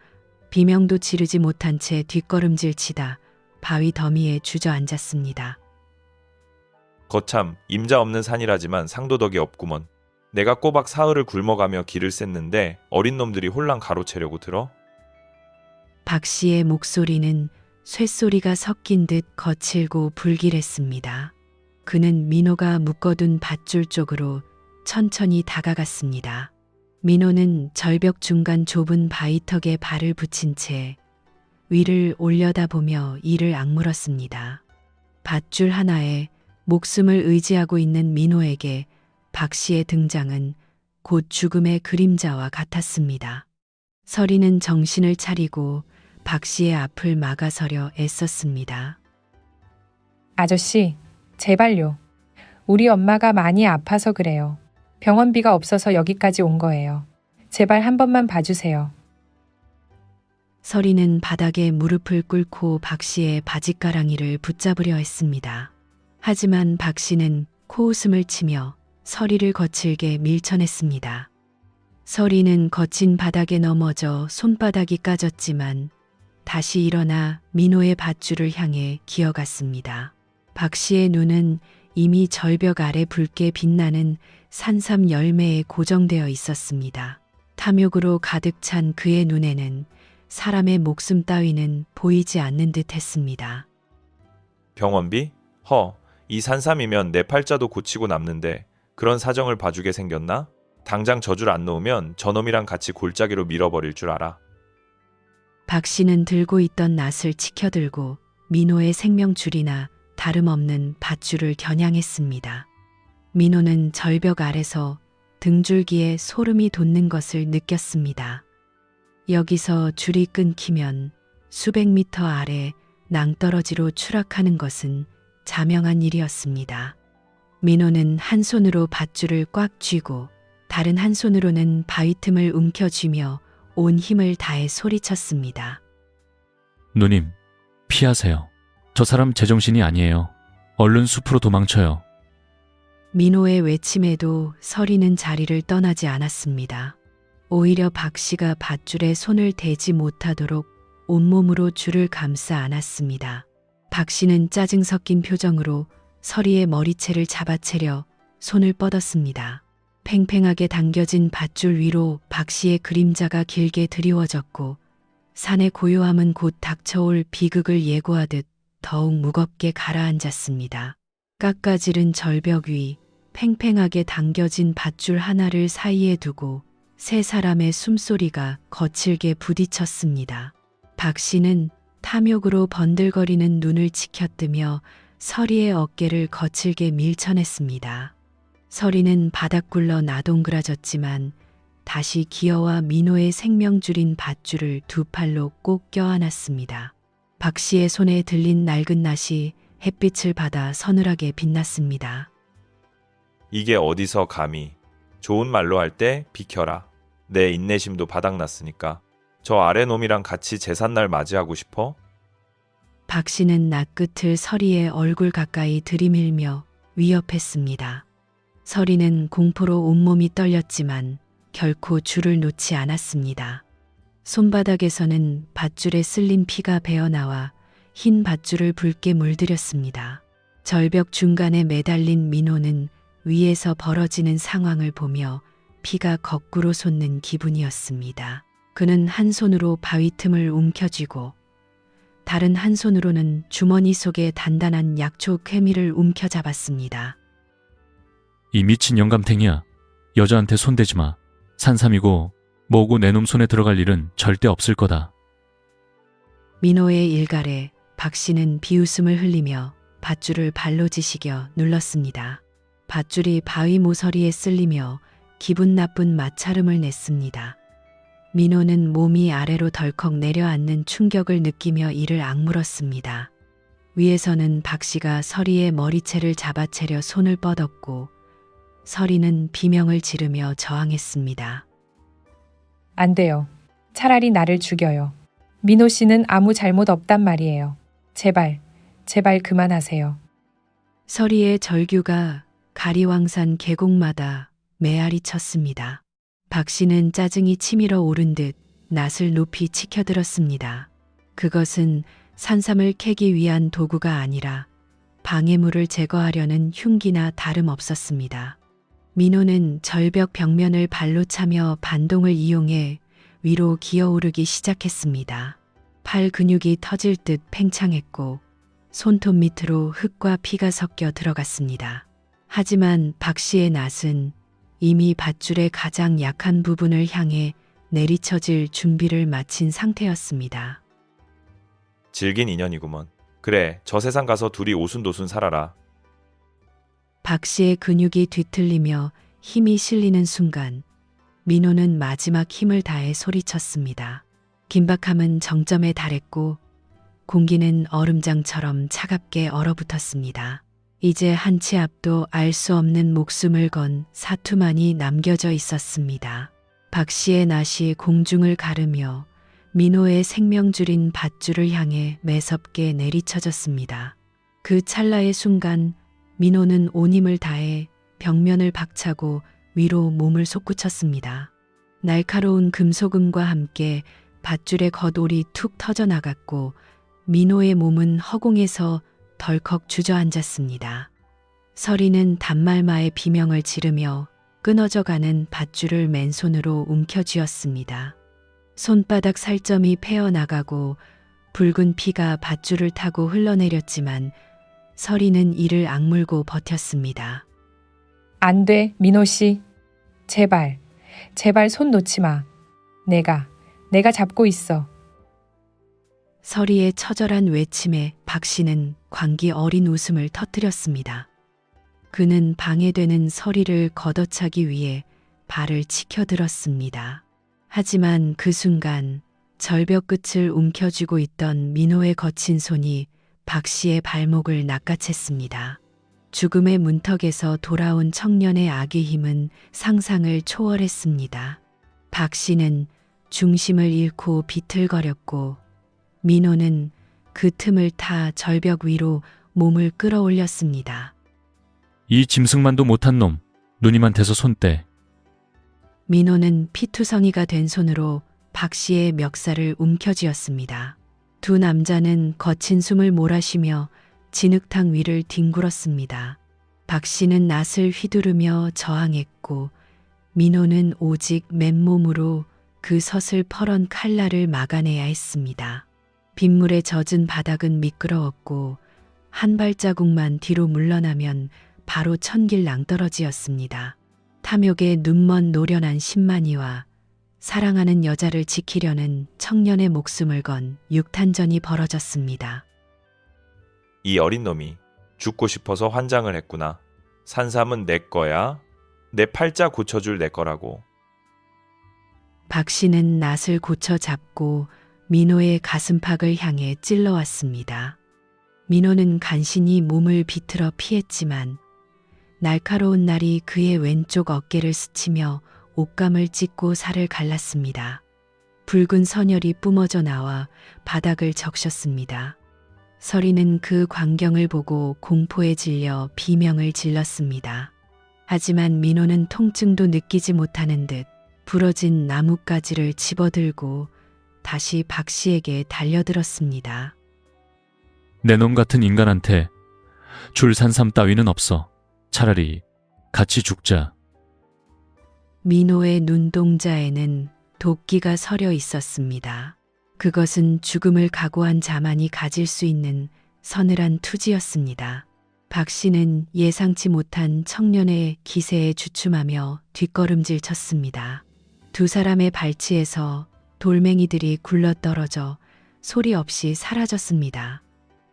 비명도 지르지 못한 채 뒷걸음질 치다 바위 더미에 주저앉았습니다. 거참 임자 없는 산이라지만 상도덕이 없구먼. 내가 꼬박 사흘을 굶어가며 길을 셌는데 어린 놈들이 홀랑 가로채려고 들어? 박 씨의 목소리는 쇳소리가 섞인 듯 거칠고 불길했습니다. 그는 민호가 묶어둔 밧줄 쪽으로 천천히 다가갔습니다. 민호는 절벽 중간 좁은 바위턱에 발을 붙인 채 위를 올려다보며 이를 악물었습니다. 밧줄 하나에 목숨을 의지하고 있는 민호에게 박 씨의 등장은 곧 죽음의 그림자와 같았습니다. 서리는 정신을 차리고 박 씨의 앞을 막아서려 애썼습니다. 아저씨, 제발요. 우리 엄마가 많이 아파서 그래요. 병원비가 없어서 여기까지 온 거예요. 제발 한 번만 봐주세요. 서리는 바닥에 무릎을 꿇고 박 씨의 바짓가랑이를 붙잡으려 했습니다. 하지만 박 씨는 코웃음을 치며 서리를 거칠게 밀쳐냈습니다. 서리는 거친 바닥에 넘어져 손바닥이 까졌지만 다시 일어나 민호의 밧줄을 향해 기어갔습니다. 박 씨의 눈은 이미 절벽 아래 붉게 빛나는 산삼 열매에 고정되어 있었습니다. 탐욕으로 가득 찬 그의 눈에는 사람의 목숨 따위는 보이지 않는 듯 했습니다. 병원비? 이 산삼이면 내 팔자도 고치고 남는데 그런 사정을 봐주게 생겼나? 당장 젖을 안 놓으면 저놈이랑 같이 골짜기로 밀어버릴 줄 알아. 박 씨는 들고 있던 낫을 치켜들고 민호의 생명줄이나 다름없는 밧줄을 겨냥했습니다. 민호는 절벽 아래서 등줄기에 소름이 돋는 것을 느꼈습니다. 여기서 줄이 끊기면 수백 미터 아래 낭떠러지로 추락하는 것은 자명한 일이었습니다. 민호는 한 손으로 밧줄을 꽉 쥐고 다른 한 손으로는 바위 틈을 움켜쥐며 온 힘을 다해 소리쳤습니다. 누님, 피하세요. 저 사람 제정신이 아니에요. 얼른 숲으로 도망쳐요. 민호의 외침에도 서리는 자리를 떠나지 않았습니다. 오히려 박 씨가 밧줄에 손을 대지 못하도록 온몸으로 줄을 감싸 안았습니다. 박 씨는 짜증 섞인 표정으로 서리의 머리채를 잡아채려 손을 뻗었습니다. 팽팽하게 당겨진 밧줄 위로 박 씨의 그림자가 길게 드리워졌고 산의 고요함은 곧 닥쳐올 비극을 예고하듯 더욱 무겁게 가라앉았습니다. 깎아지른 절벽 위 팽팽하게 당겨진 밧줄 하나를 사이에 두고 세 사람의 숨소리가 거칠게 부딪혔습니다. 박 씨는 탐욕으로 번들거리는 눈을 치켜뜨며 서리의 어깨를 거칠게 밀쳐냈습니다. 서리는 바닥 굴러 나동그라졌지만 다시 기어와 민호의 생명줄인 밧줄을 두 팔로 꼭 껴안았습니다. 박 씨의 손에 들린 낡은 낫이 햇빛을 받아 서늘하게 빛났습니다. 이게 어디서 감히. 좋은 말로 할 때 비켜라. 내 인내심도 바닥났으니까. 저 아래 놈이랑 같이 제삿날 맞이하고 싶어? 박 씨는 낫끝을 서리의 얼굴 가까이 들이밀며 위협했습니다. 서리는 공포로 온몸이 떨렸지만 결코 줄을 놓지 않았습니다. 손바닥에서는 밧줄에 쓸린 피가 배어나와 흰 밧줄을 붉게 물들였습니다. 절벽 중간에 매달린 민호는 위에서 벌어지는 상황을 보며 피가 거꾸로 솟는 기분이었습니다. 그는 한 손으로 바위 틈을 움켜쥐고 다른 한 손으로는 주머니 속에 단단한 약초 쾌미를 움켜잡았습니다. 이 미친 영감탱이야. 여자한테 손대지 마. 산삼이고 뭐고 내 놈 손에 들어갈 일은 절대 없을 거다. 민호의 일갈에 박 씨는 비웃음을 흘리며 밧줄을 발로 지시겨 눌렀습니다. 밧줄이 바위 모서리에 쓸리며 기분 나쁜 마찰음을 냈습니다. 민호는 몸이 아래로 덜컥 내려앉는 충격을 느끼며 이를 악물었습니다. 위에서는 박 씨가 서리의 머리채를 잡아채려 손을 뻗었고 서리는 비명을 지르며 저항했습니다. 안 돼요. 차라리 나를 죽여요. 민호 씨는 아무 잘못 없단 말이에요. 제발, 제발 그만하세요. 서리의 절규가 가리왕산 계곡마다 메아리 쳤습니다. 박 씨는 짜증이 치밀어 오른 듯 낫을 높이 치켜들었습니다. 그것은 산삼을 캐기 위한 도구가 아니라 방해물을 제거하려는 흉기나 다름없었습니다. 민호는 절벽 벽면을 발로 차며 반동을 이용해 위로 기어오르기 시작했습니다. 팔 근육이 터질 듯 팽창했고 손톱 밑으로 흙과 피가 섞여 들어갔습니다. 하지만 박 씨의 낫은 이미 밧줄의 가장 약한 부분을 향해 내리쳐질 준비를 마친 상태였습니다. 질긴 인연이구먼. 그래, 저 세상 가서 둘이 오순도순 살아라. 박 씨의 근육이 뒤틀리며 힘이 실리는 순간 민호는 마지막 힘을 다해 소리쳤습니다. 긴박함은 정점에 달했고 공기는 얼음장처럼 차갑게 얼어붙었습니다. 이제 한 치 앞도 알 수 없는 목숨을 건 사투만이 남겨져 있었습니다. 박 씨의 낫이 공중을 가르며 민호의 생명줄인 밧줄을 향해 매섭게 내리쳐졌습니다. 그 찰나의 순간 민호는 온 힘을 다해 벽면을 박차고 위로 몸을 솟구쳤습니다. 날카로운 금속음과 함께 밧줄의 겉올이 툭 터져나갔고 민호의 몸은 허공에서 덜컥 주저앉았습니다. 서리는 단말마의 비명을 지르며 끊어져가는 밧줄을 맨손으로 움켜쥐었습니다. 손바닥 살점이 패어나가고 붉은 피가 밧줄을 타고 흘러내렸지만 서리는 이를 악물고 버텼습니다. 안 돼, 민호 씨. 제발, 제발 손 놓지 마. 내가 잡고 있어. 서리의 처절한 외침에 박 씨는 광기 어린 웃음을 터뜨렸습니다. 그는 방해되는 서리를 걷어차기 위해 발을 치켜들었습니다. 하지만 그 순간 절벽 끝을 움켜쥐고 있던 민호의 거친 손이 박 씨의 발목을 낚아챘습니다. 죽음의 문턱에서 돌아온 청년의 악의 힘은 상상을 초월했습니다. 박 씨는 중심을 잃고 비틀거렸고 민호는 그 틈을 타 절벽 위로 몸을 끌어올렸습니다. 이 짐승만도 못한 놈, 누님한테서 손 떼. 민호는 피투성이가 된 손으로 박 씨의 멱살을 움켜쥐었습니다. 두 남자는 거친 숨을 몰아쉬며 진흙탕 위를 뒹굴었습니다. 박 씨는 낫을 휘두르며 저항했고 민호는 오직 맨몸으로 그 서슬 퍼런 칼날을 막아내야 했습니다. 빗물에 젖은 바닥은 미끄러웠고 한 발자국만 뒤로 물러나면 바로 천길 낭떠러지였습니다. 탐욕에 눈먼 노련한 신만이와 사랑하는 여자를 지키려는 청년의 목숨을 건 육탄전이 벌어졌습니다. 이 어린 놈이 죽고 싶어서 환장을 했구나. 산삼은 내 거야. 내 팔자 고쳐줄 내 거라고. 박 씨는 낫을 고쳐 잡고 민호의 가슴팍을 향해 찔러왔습니다. 민호는 간신히 몸을 비틀어 피했지만 날카로운 날이 그의 왼쪽 어깨를 스치며 옷감을 찢고 살을 갈랐습니다. 붉은 선혈이 뿜어져 나와 바닥을 적셨습니다. 서리는 그 광경을 보고 공포에 질려 비명을 질렀습니다. 하지만 민호는 통증도 느끼지 못하는 듯 부러진 나뭇가지를 집어들고 다시 박 씨에게 달려들었습니다. 내 놈 같은 인간한테 줄 산삼 따위는 없어. 차라리 같이 죽자. 민호의 눈동자에는 도끼가 서려 있었습니다. 그것은 죽음을 각오한 자만이 가질 수 있는 서늘한 투지였습니다. 박 씨는 예상치 못한 청년의 기세에 주춤하며 뒷걸음질 쳤습니다. 두 사람의 발치에서 돌멩이들이 굴러떨어져 소리 없이 사라졌습니다.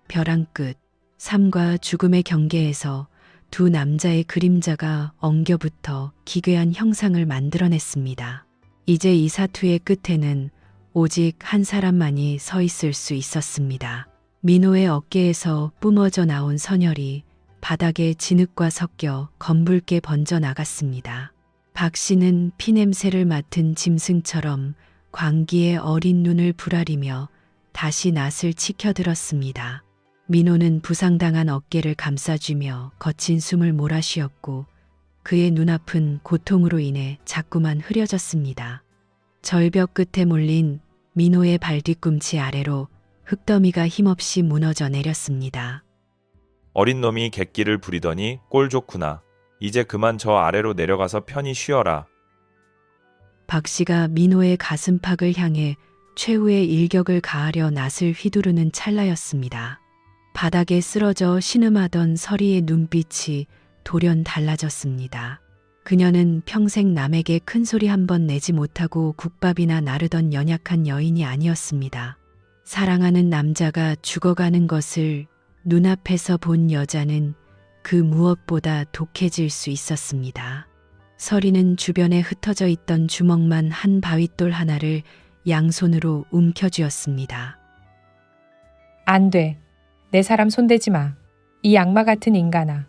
벼랑 끝, 삶과 죽음의 경계에서 두 남자의 그림자가 엉겨붙어 기괴한 형상을 만들어냈습니다. 이제 이 사투의 끝에는 오직 한 사람만이 서 있을 수 있었습니다. 민호의 어깨에서 뿜어져 나온 선혈이 바닥에 진흙과 섞여 검붉게 번져 나갔습니다. 박 씨는 피냄새를 맡은 짐승처럼 광기에 어린 눈을 부라리며 다시 낫을 치켜들었습니다. 민호는 부상당한 어깨를 감싸쥐며 거친 숨을 몰아쉬었고 그의 눈앞은 고통으로 인해 자꾸만 흐려졌습니다. 절벽 끝에 몰린 민호의 발뒤꿈치 아래로 흙더미가 힘없이 무너져 내렸습니다. 어린 놈이 객기를 부리더니 꼴 좋구나. 이제 그만 저 아래로 내려가서 편히 쉬어라. 박 씨가 민호의 가슴팍을 향해 최후의 일격을 가하려 낫을 휘두르는 찰나였습니다. 바닥에 쓰러져 신음하던 서리의 눈빛이 돌연 달라졌습니다. 그녀는 평생 남에게 큰 소리 한 번 내지 못하고 국밥이나 나르던 연약한 여인이 아니었습니다. 사랑하는 남자가 죽어가는 것을 눈앞에서 본 여자는 그 무엇보다 독해질 수 있었습니다. 서리는 주변에 흩어져 있던 주먹만 한 바윗돌 하나를 양손으로 움켜쥐었습니다. 안 돼. 내 사람 손대지 마. 이 악마 같은 인간아.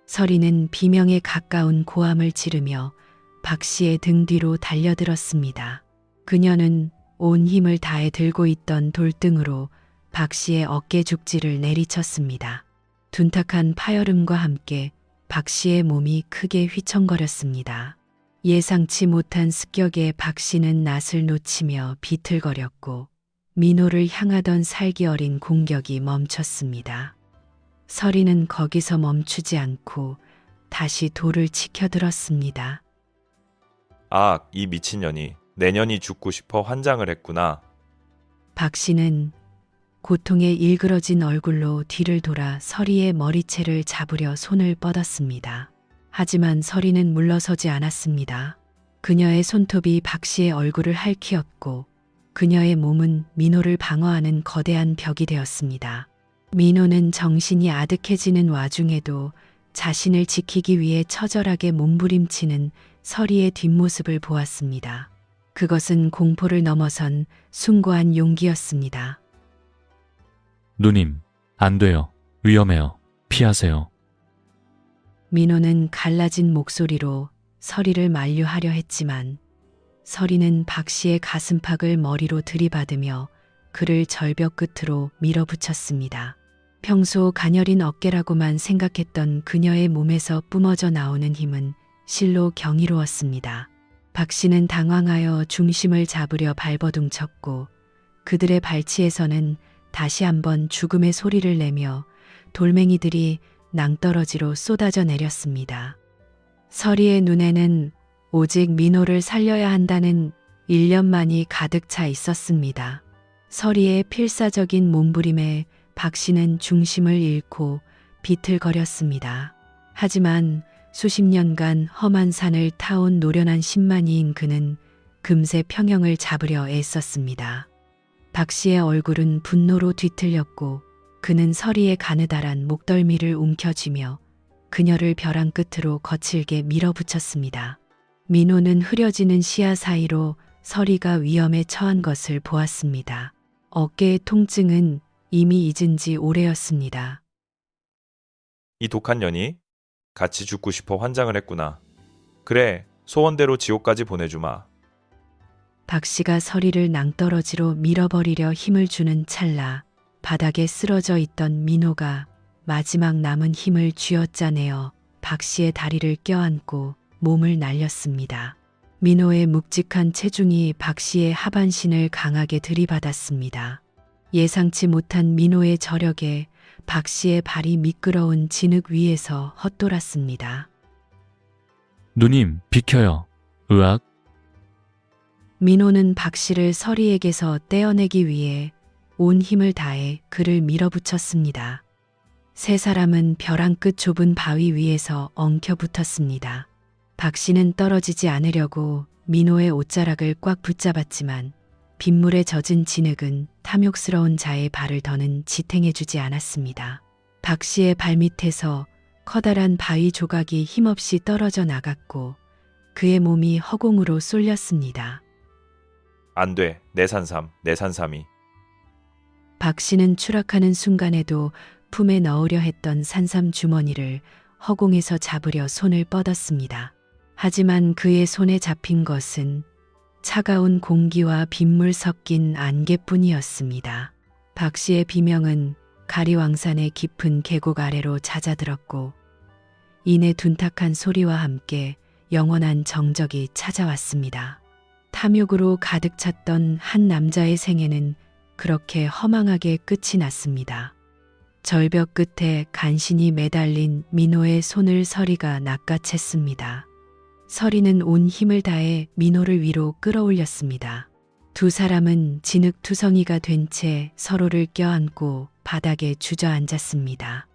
서리는 비명에 가까운 고함을 지르며 박 씨의 등 뒤로 달려들었습니다. 그녀는 온 힘을 다해 들고 있던 돌등으로 박 씨의 어깨 죽지를 내리쳤습니다. 둔탁한 파열음과 함께 박 씨의 몸이 크게 휘청거렸습니다. 예상치 못한 습격에 박 씨는 낫을 놓치며 비틀거렸고 민호를 향하던 살기 어린 공격이 멈췄습니다. 서리는 거기서 멈추지 않고 다시 돌을 치켜들었습니다. 아, 이 미친년이 내년이 죽고 싶어 환장을 했구나. 박 씨는 고통에 일그러진 얼굴로 뒤를 돌아 서리의 머리채를 잡으려 손을 뻗었습니다. 하지만 서리는 물러서지 않았습니다. 그녀의 손톱이 박 씨의 얼굴을 핥히었고 그녀의 몸은 민호를 방어하는 거대한 벽이 되었습니다. 민호는 정신이 아득해지는 와중에도 자신을 지키기 위해 처절하게 몸부림치는 서리의 뒷모습을 보았습니다. 그것은 공포를 넘어선 숭고한 용기였습니다. 누님, 안 돼요. 위험해요. 피하세요. 민호는 갈라진 목소리로 서리를 만류하려 했지만 서리는 박 씨의 가슴팍을 머리로 들이받으며 그를 절벽 끝으로 밀어붙였습니다. 평소 가녀린 어깨라고만 생각했던 그녀의 몸에서 뿜어져 나오는 힘은 실로 경이로웠습니다. 박 씨는 당황하여 중심을 잡으려 발버둥쳤고 그들의 발치에서는 다시 한번 죽음의 소리를 내며 돌멩이들이 낭떠러지로 쏟아져 내렸습니다. 서리의 눈에는 오직 민호를 살려야 한다는 일념만이 가득 차 있었습니다. 서리의 필사적인 몸부림에 박 씨는 중심을 잃고 비틀거렸습니다. 하지만 수십 년간 험한 산을 타온 노련한 신만이인 그는 금세 평형을 잡으려 애썼습니다. 박 씨의 얼굴은 분노로 뒤틀렸고 그는 서리의 가느다란 목덜미를 움켜쥐며 그녀를 벼랑 끝으로 거칠게 밀어붙였습니다. 민호는 흐려지는 시야 사이로 서리가 위험에 처한 것을 보았습니다. 어깨의 통증은 이미 잊은 지 오래였습니다. 이 독한 년이 같이 죽고 싶어 환장을 했구나. 그래, 소원대로 지옥까지 보내주마. 박 씨가 서리를 낭떠러지로 밀어버리려 힘을 주는 찰나 바닥에 쓰러져 있던 민호가 마지막 남은 힘을 쥐어짜내어 박 씨의 다리를 껴안고 몸을 날렸습니다. 민호의 묵직한 체중이 박 씨의 하반신을 강하게 들이받았습니다. 예상치 못한 민호의 저력에 박 씨의 발이 미끄러운 진흙 위에서 헛돌았습니다. 누님, 비켜요. 으악. 민호는 박 씨를 서리에게서 떼어내기 위해 온 힘을 다해 그를 밀어붙였습니다. 세 사람은 벼랑 끝 좁은 바위 위에서 엉켜붙었습니다. 박 씨는 떨어지지 않으려고 민호의 옷자락을 꽉 붙잡았지만 빗물에 젖은 진흙은 탐욕스러운 자의 발을 더는 지탱해주지 않았습니다. 박 씨의 발밑에서 커다란 바위 조각이 힘없이 떨어져 나갔고 그의 몸이 허공으로 쏠렸습니다. 안 돼, 내 산삼, 내 산삼이. 박 씨는 추락하는 순간에도 품에 넣으려 했던 산삼 주머니를 허공에서 잡으려 손을 뻗었습니다. 하지만 그의 손에 잡힌 것은 차가운 공기와 빗물 섞인 안개뿐이었습니다. 박 씨의 비명은 가리왕산의 깊은 계곡 아래로 잦아들었고 이내 둔탁한 소리와 함께 영원한 정적이 찾아왔습니다. 탐욕으로 가득 찼던 한 남자의 생애는 그렇게 허망하게 끝이 났습니다. 절벽 끝에 간신히 매달린 민호의 손을 서리가 낚아챘습니다. 서리는 온 힘을 다해 민호를 위로 끌어올렸습니다. 두 사람은 진흙투성이가 된 채 서로를 껴안고 바닥에 주저앉았습니다.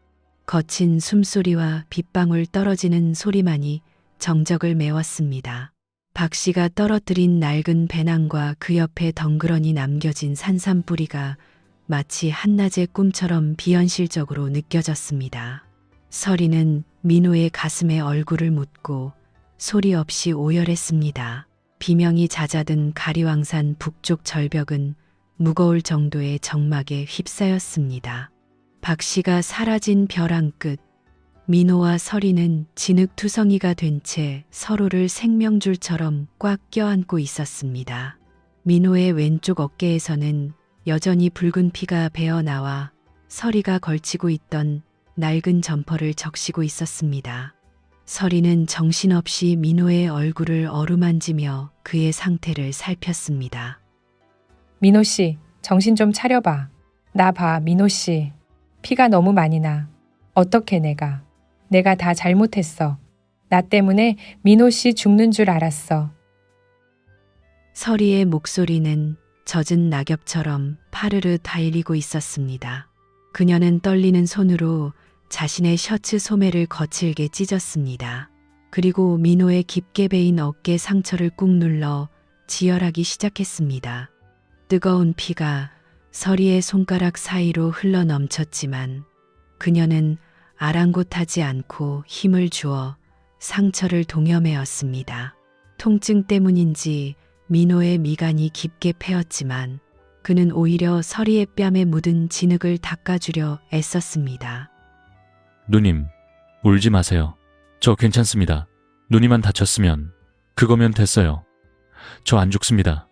거친 숨소리와 빗방울 떨어지는 소리만이 정적을 메웠습니다. 박 씨가 떨어뜨린 낡은 배낭과 그 옆에 덩그러니 남겨진 산삼뿌리가 마치 한낮의 꿈처럼 비현실적으로 느껴졌습니다. 서리는 민호의 가슴에 얼굴을 묻고 소리 없이 오열했습니다. 비명이 잦아든 가리왕산 북쪽 절벽은 무거울 정도의 정막에 휩싸였습니다. 박 씨가 사라진 벼랑 끝, 민호와 서리는 진흙투성이가 된 채 서로를 생명줄처럼 꽉 껴안고 있었습니다. 민호의 왼쪽 어깨에서는 여전히 붉은 피가 배어나와 서리가 걸치고 있던 낡은 점퍼를 적시고 있었습니다. 서리는 정신없이 민호의 얼굴을 어루만지며 그의 상태를 살폈습니다. 민호 씨, 정신 좀 차려봐. 나 봐, 민호 씨. 피가 너무 많이 나. 어떻게 내가 다 잘못했어. 나 때문에 민호 씨 죽는 줄 알았어. 서리의 목소리는 젖은 낙엽처럼 파르르 달리고 있었습니다. 그녀는 떨리는 손으로 자신의 셔츠 소매를 거칠게 찢었습니다. 그리고 민호의 깊게 베인 어깨 상처를 꾹 눌러 지혈하기 시작했습니다. 뜨거운 피가 서리의 손가락 사이로 흘러 넘쳤지만 그녀는 아랑곳하지 않고 힘을 주어 상처를 동여매었습니다. 통증 때문인지 민호의 미간이 깊게 패였지만 그는 오히려 서리의 뺨에 묻은 진흙을 닦아주려 애썼습니다. 누님, 울지 마세요. 저 괜찮습니다. 누님만 다쳤으면 그거면 됐어요. 저 안 죽습니다.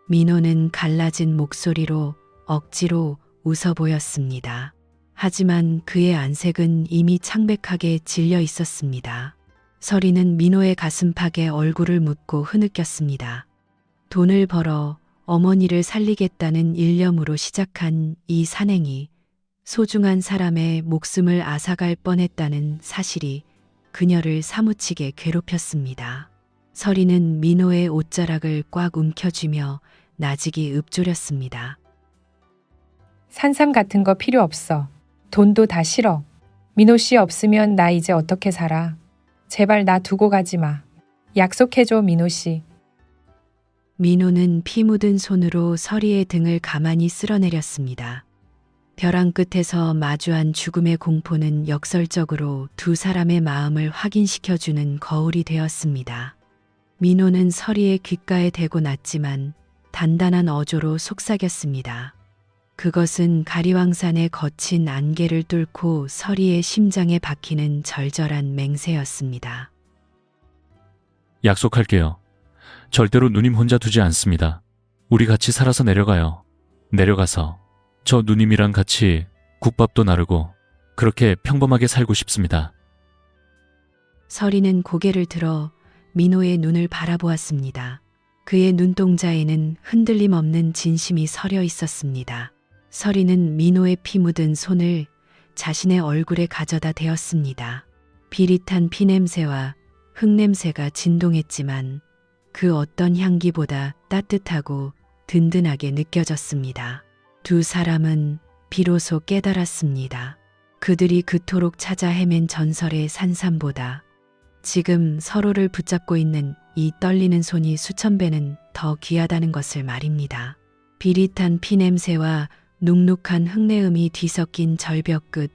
민호는 갈라진 목소리로 억지로 웃어 보였습니다. 하지만 그의 안색은 이미 창백하게 질려 있었습니다. 서리는 민호의 가슴팍에 얼굴을 묻고 흐느꼈습니다. 돈을 벌어 어머니를 살리겠다는 일념으로 시작한 이 산행이 소중한 사람의 목숨을 앗아갈 뻔했다는 사실이 그녀를 사무치게 괴롭혔습니다. 서리는 민호의 옷자락을 꽉 움켜쥐며 나직이 읊조렸습니다. 산삼 같은 거 필요 없어. 돈도 다 싫어. 민호 씨 없으면 나 이제 어떻게 살아. 제발 나 두고 가지 마. 약속해줘, 민호 씨. 민호는 피 묻은 손으로 서리의 등을 가만히 쓸어내렸습니다. 벼랑 끝에서 마주한 죽음의 공포는 역설적으로 두 사람의 마음을 확인시켜주는 거울이 되었습니다. 민호는 서리의 귓가에 대고 났지만 단단한 어조로 속삭였습니다. 그것은 가리왕산의 거친 안개를 뚫고 서리의 심장에 박히는 절절한 맹세였습니다. 약속할게요. 절대로 누님 혼자 두지 않습니다. 우리 같이 살아서 내려가요. 내려가서 저 누님이랑 같이 국밥도 나르고 그렇게 평범하게 살고 싶습니다. 서리는 고개를 들어 민호의 눈을 바라보았습니다. 그의 눈동자에는 흔들림 없는 진심이 서려 있었습니다. 서리는 민호의 피 묻은 손을 자신의 얼굴에 가져다 대었습니다. 비릿한 피냄새와 흙냄새가 진동했지만 그 어떤 향기보다 따뜻하고 든든하게 느껴졌습니다. 두 사람은 비로소 깨달았습니다. 그들이 그토록 찾아 헤맨 전설의 산삼보다 지금 서로를 붙잡고 있는 이 떨리는 손이 수천 배는 더 귀하다는 것을 말입니다. 비릿한 피냄새와 눅눅한 흙내음이 뒤섞인 절벽 끝,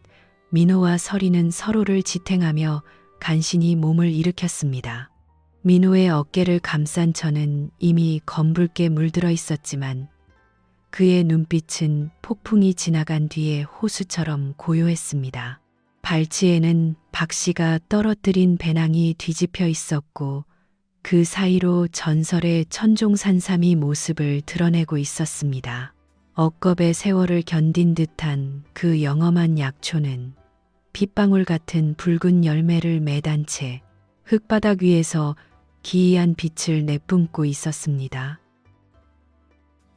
민호와 서리는 서로를 지탱하며 간신히 몸을 일으켰습니다. 민호의 어깨를 감싼 천은 이미 검붉게 물들어 있었지만 그의 눈빛은 폭풍이 지나간 뒤에 호수처럼 고요했습니다. 발치에는 박 씨가 떨어뜨린 배낭이 뒤집혀 있었고 그 사이로 전설의 천종산삼이 모습을 드러내고 있었습니다. 억겁의 세월을 견딘 듯한 그 영험한 약초는 핏방울 같은 붉은 열매를 매단 채 흙바닥 위에서 기이한 빛을 내뿜고 있었습니다.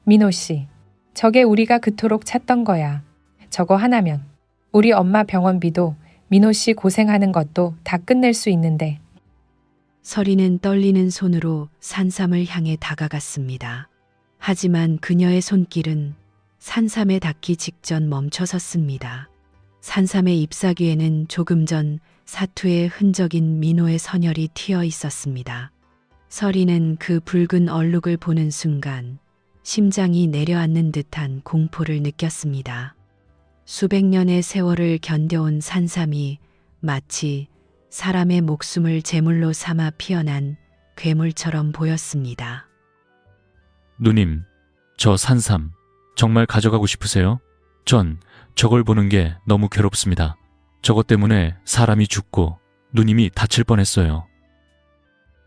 민호 씨, 저게 우리가 그토록 찾던 거야. 저거 하나면 우리 엄마 병원비도 민호 씨 고생하는 것도 다 끝낼 수 있는데. 서리는 떨리는 손으로 산삼을 향해 다가갔습니다. 하지만 그녀의 손길은 산삼에 닿기 직전 멈춰섰습니다. 산삼의 잎사귀에는 조금 전 사투의 흔적인 민호의 선혈이 튀어 있었습니다. 서리는 그 붉은 얼룩을 보는 순간 심장이 내려앉는 듯한 공포를 느꼈습니다. 수백 년의 세월을 견뎌온 산삼이 마치 사람의 목숨을 제물로 삼아 피어난 괴물처럼 보였습니다. 누님, 저 산삼 정말 가져가고 싶으세요? 전 저걸 보는 게 너무 괴롭습니다. 저것 때문에 사람이 죽고 누님이 다칠 뻔했어요.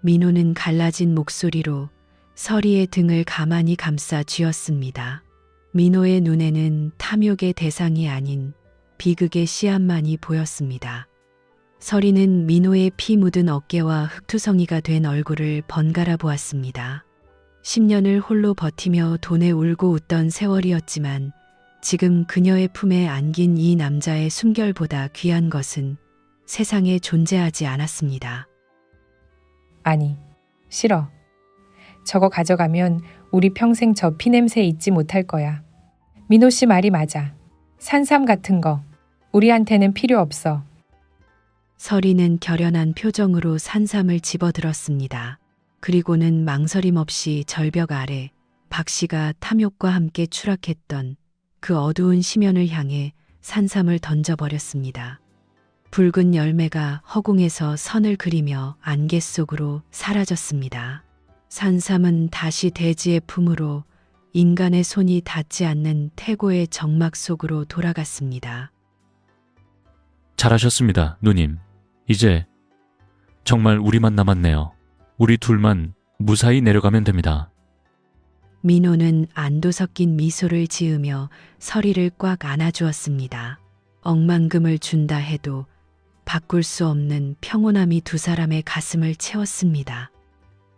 민호는 갈라진 목소리로 서리의 등을 가만히 감싸 쥐었습니다. 민호의 눈에는 탐욕의 대상이 아닌 비극의 씨앗만이 보였습니다. 서리는 민호의 피 묻은 어깨와 흙투성이가 된 얼굴을 번갈아 보았습니다. 10년을 홀로 버티며 돈에 울고 웃던 세월이었지만 지금 그녀의 품에 안긴 이 남자의 숨결보다 귀한 것은 세상에 존재하지 않았습니다. 아니, 싫어. 저거 가져가면 우리 평생 저 피냄새 잊지 못할 거야. 민호 씨 말이 맞아. 산삼 같은 거 우리한테는 필요 없어. 서리는 결연한 표정으로 산삼을 집어들었습니다. 그리고는 망설임 없이 절벽 아래 박 씨가 탐욕과 함께 추락했던 그 어두운 심연을 향해 산삼을 던져버렸습니다. 붉은 열매가 허공에서 선을 그리며 안개 속으로 사라졌습니다. 산삼은 다시 대지의 품으로 인간의 손이 닿지 않는 태고의 정막 속으로 돌아갔습니다. 잘하셨습니다, 누님. 이제 정말 우리만 남았네요. 우리 둘만 무사히 내려가면 됩니다. 민호는 안도 섞인 미소를 지으며 서리를 꽉 안아주었습니다. 억만금을 준다 해도 바꿀 수 없는 평온함이 두 사람의 가슴을 채웠습니다.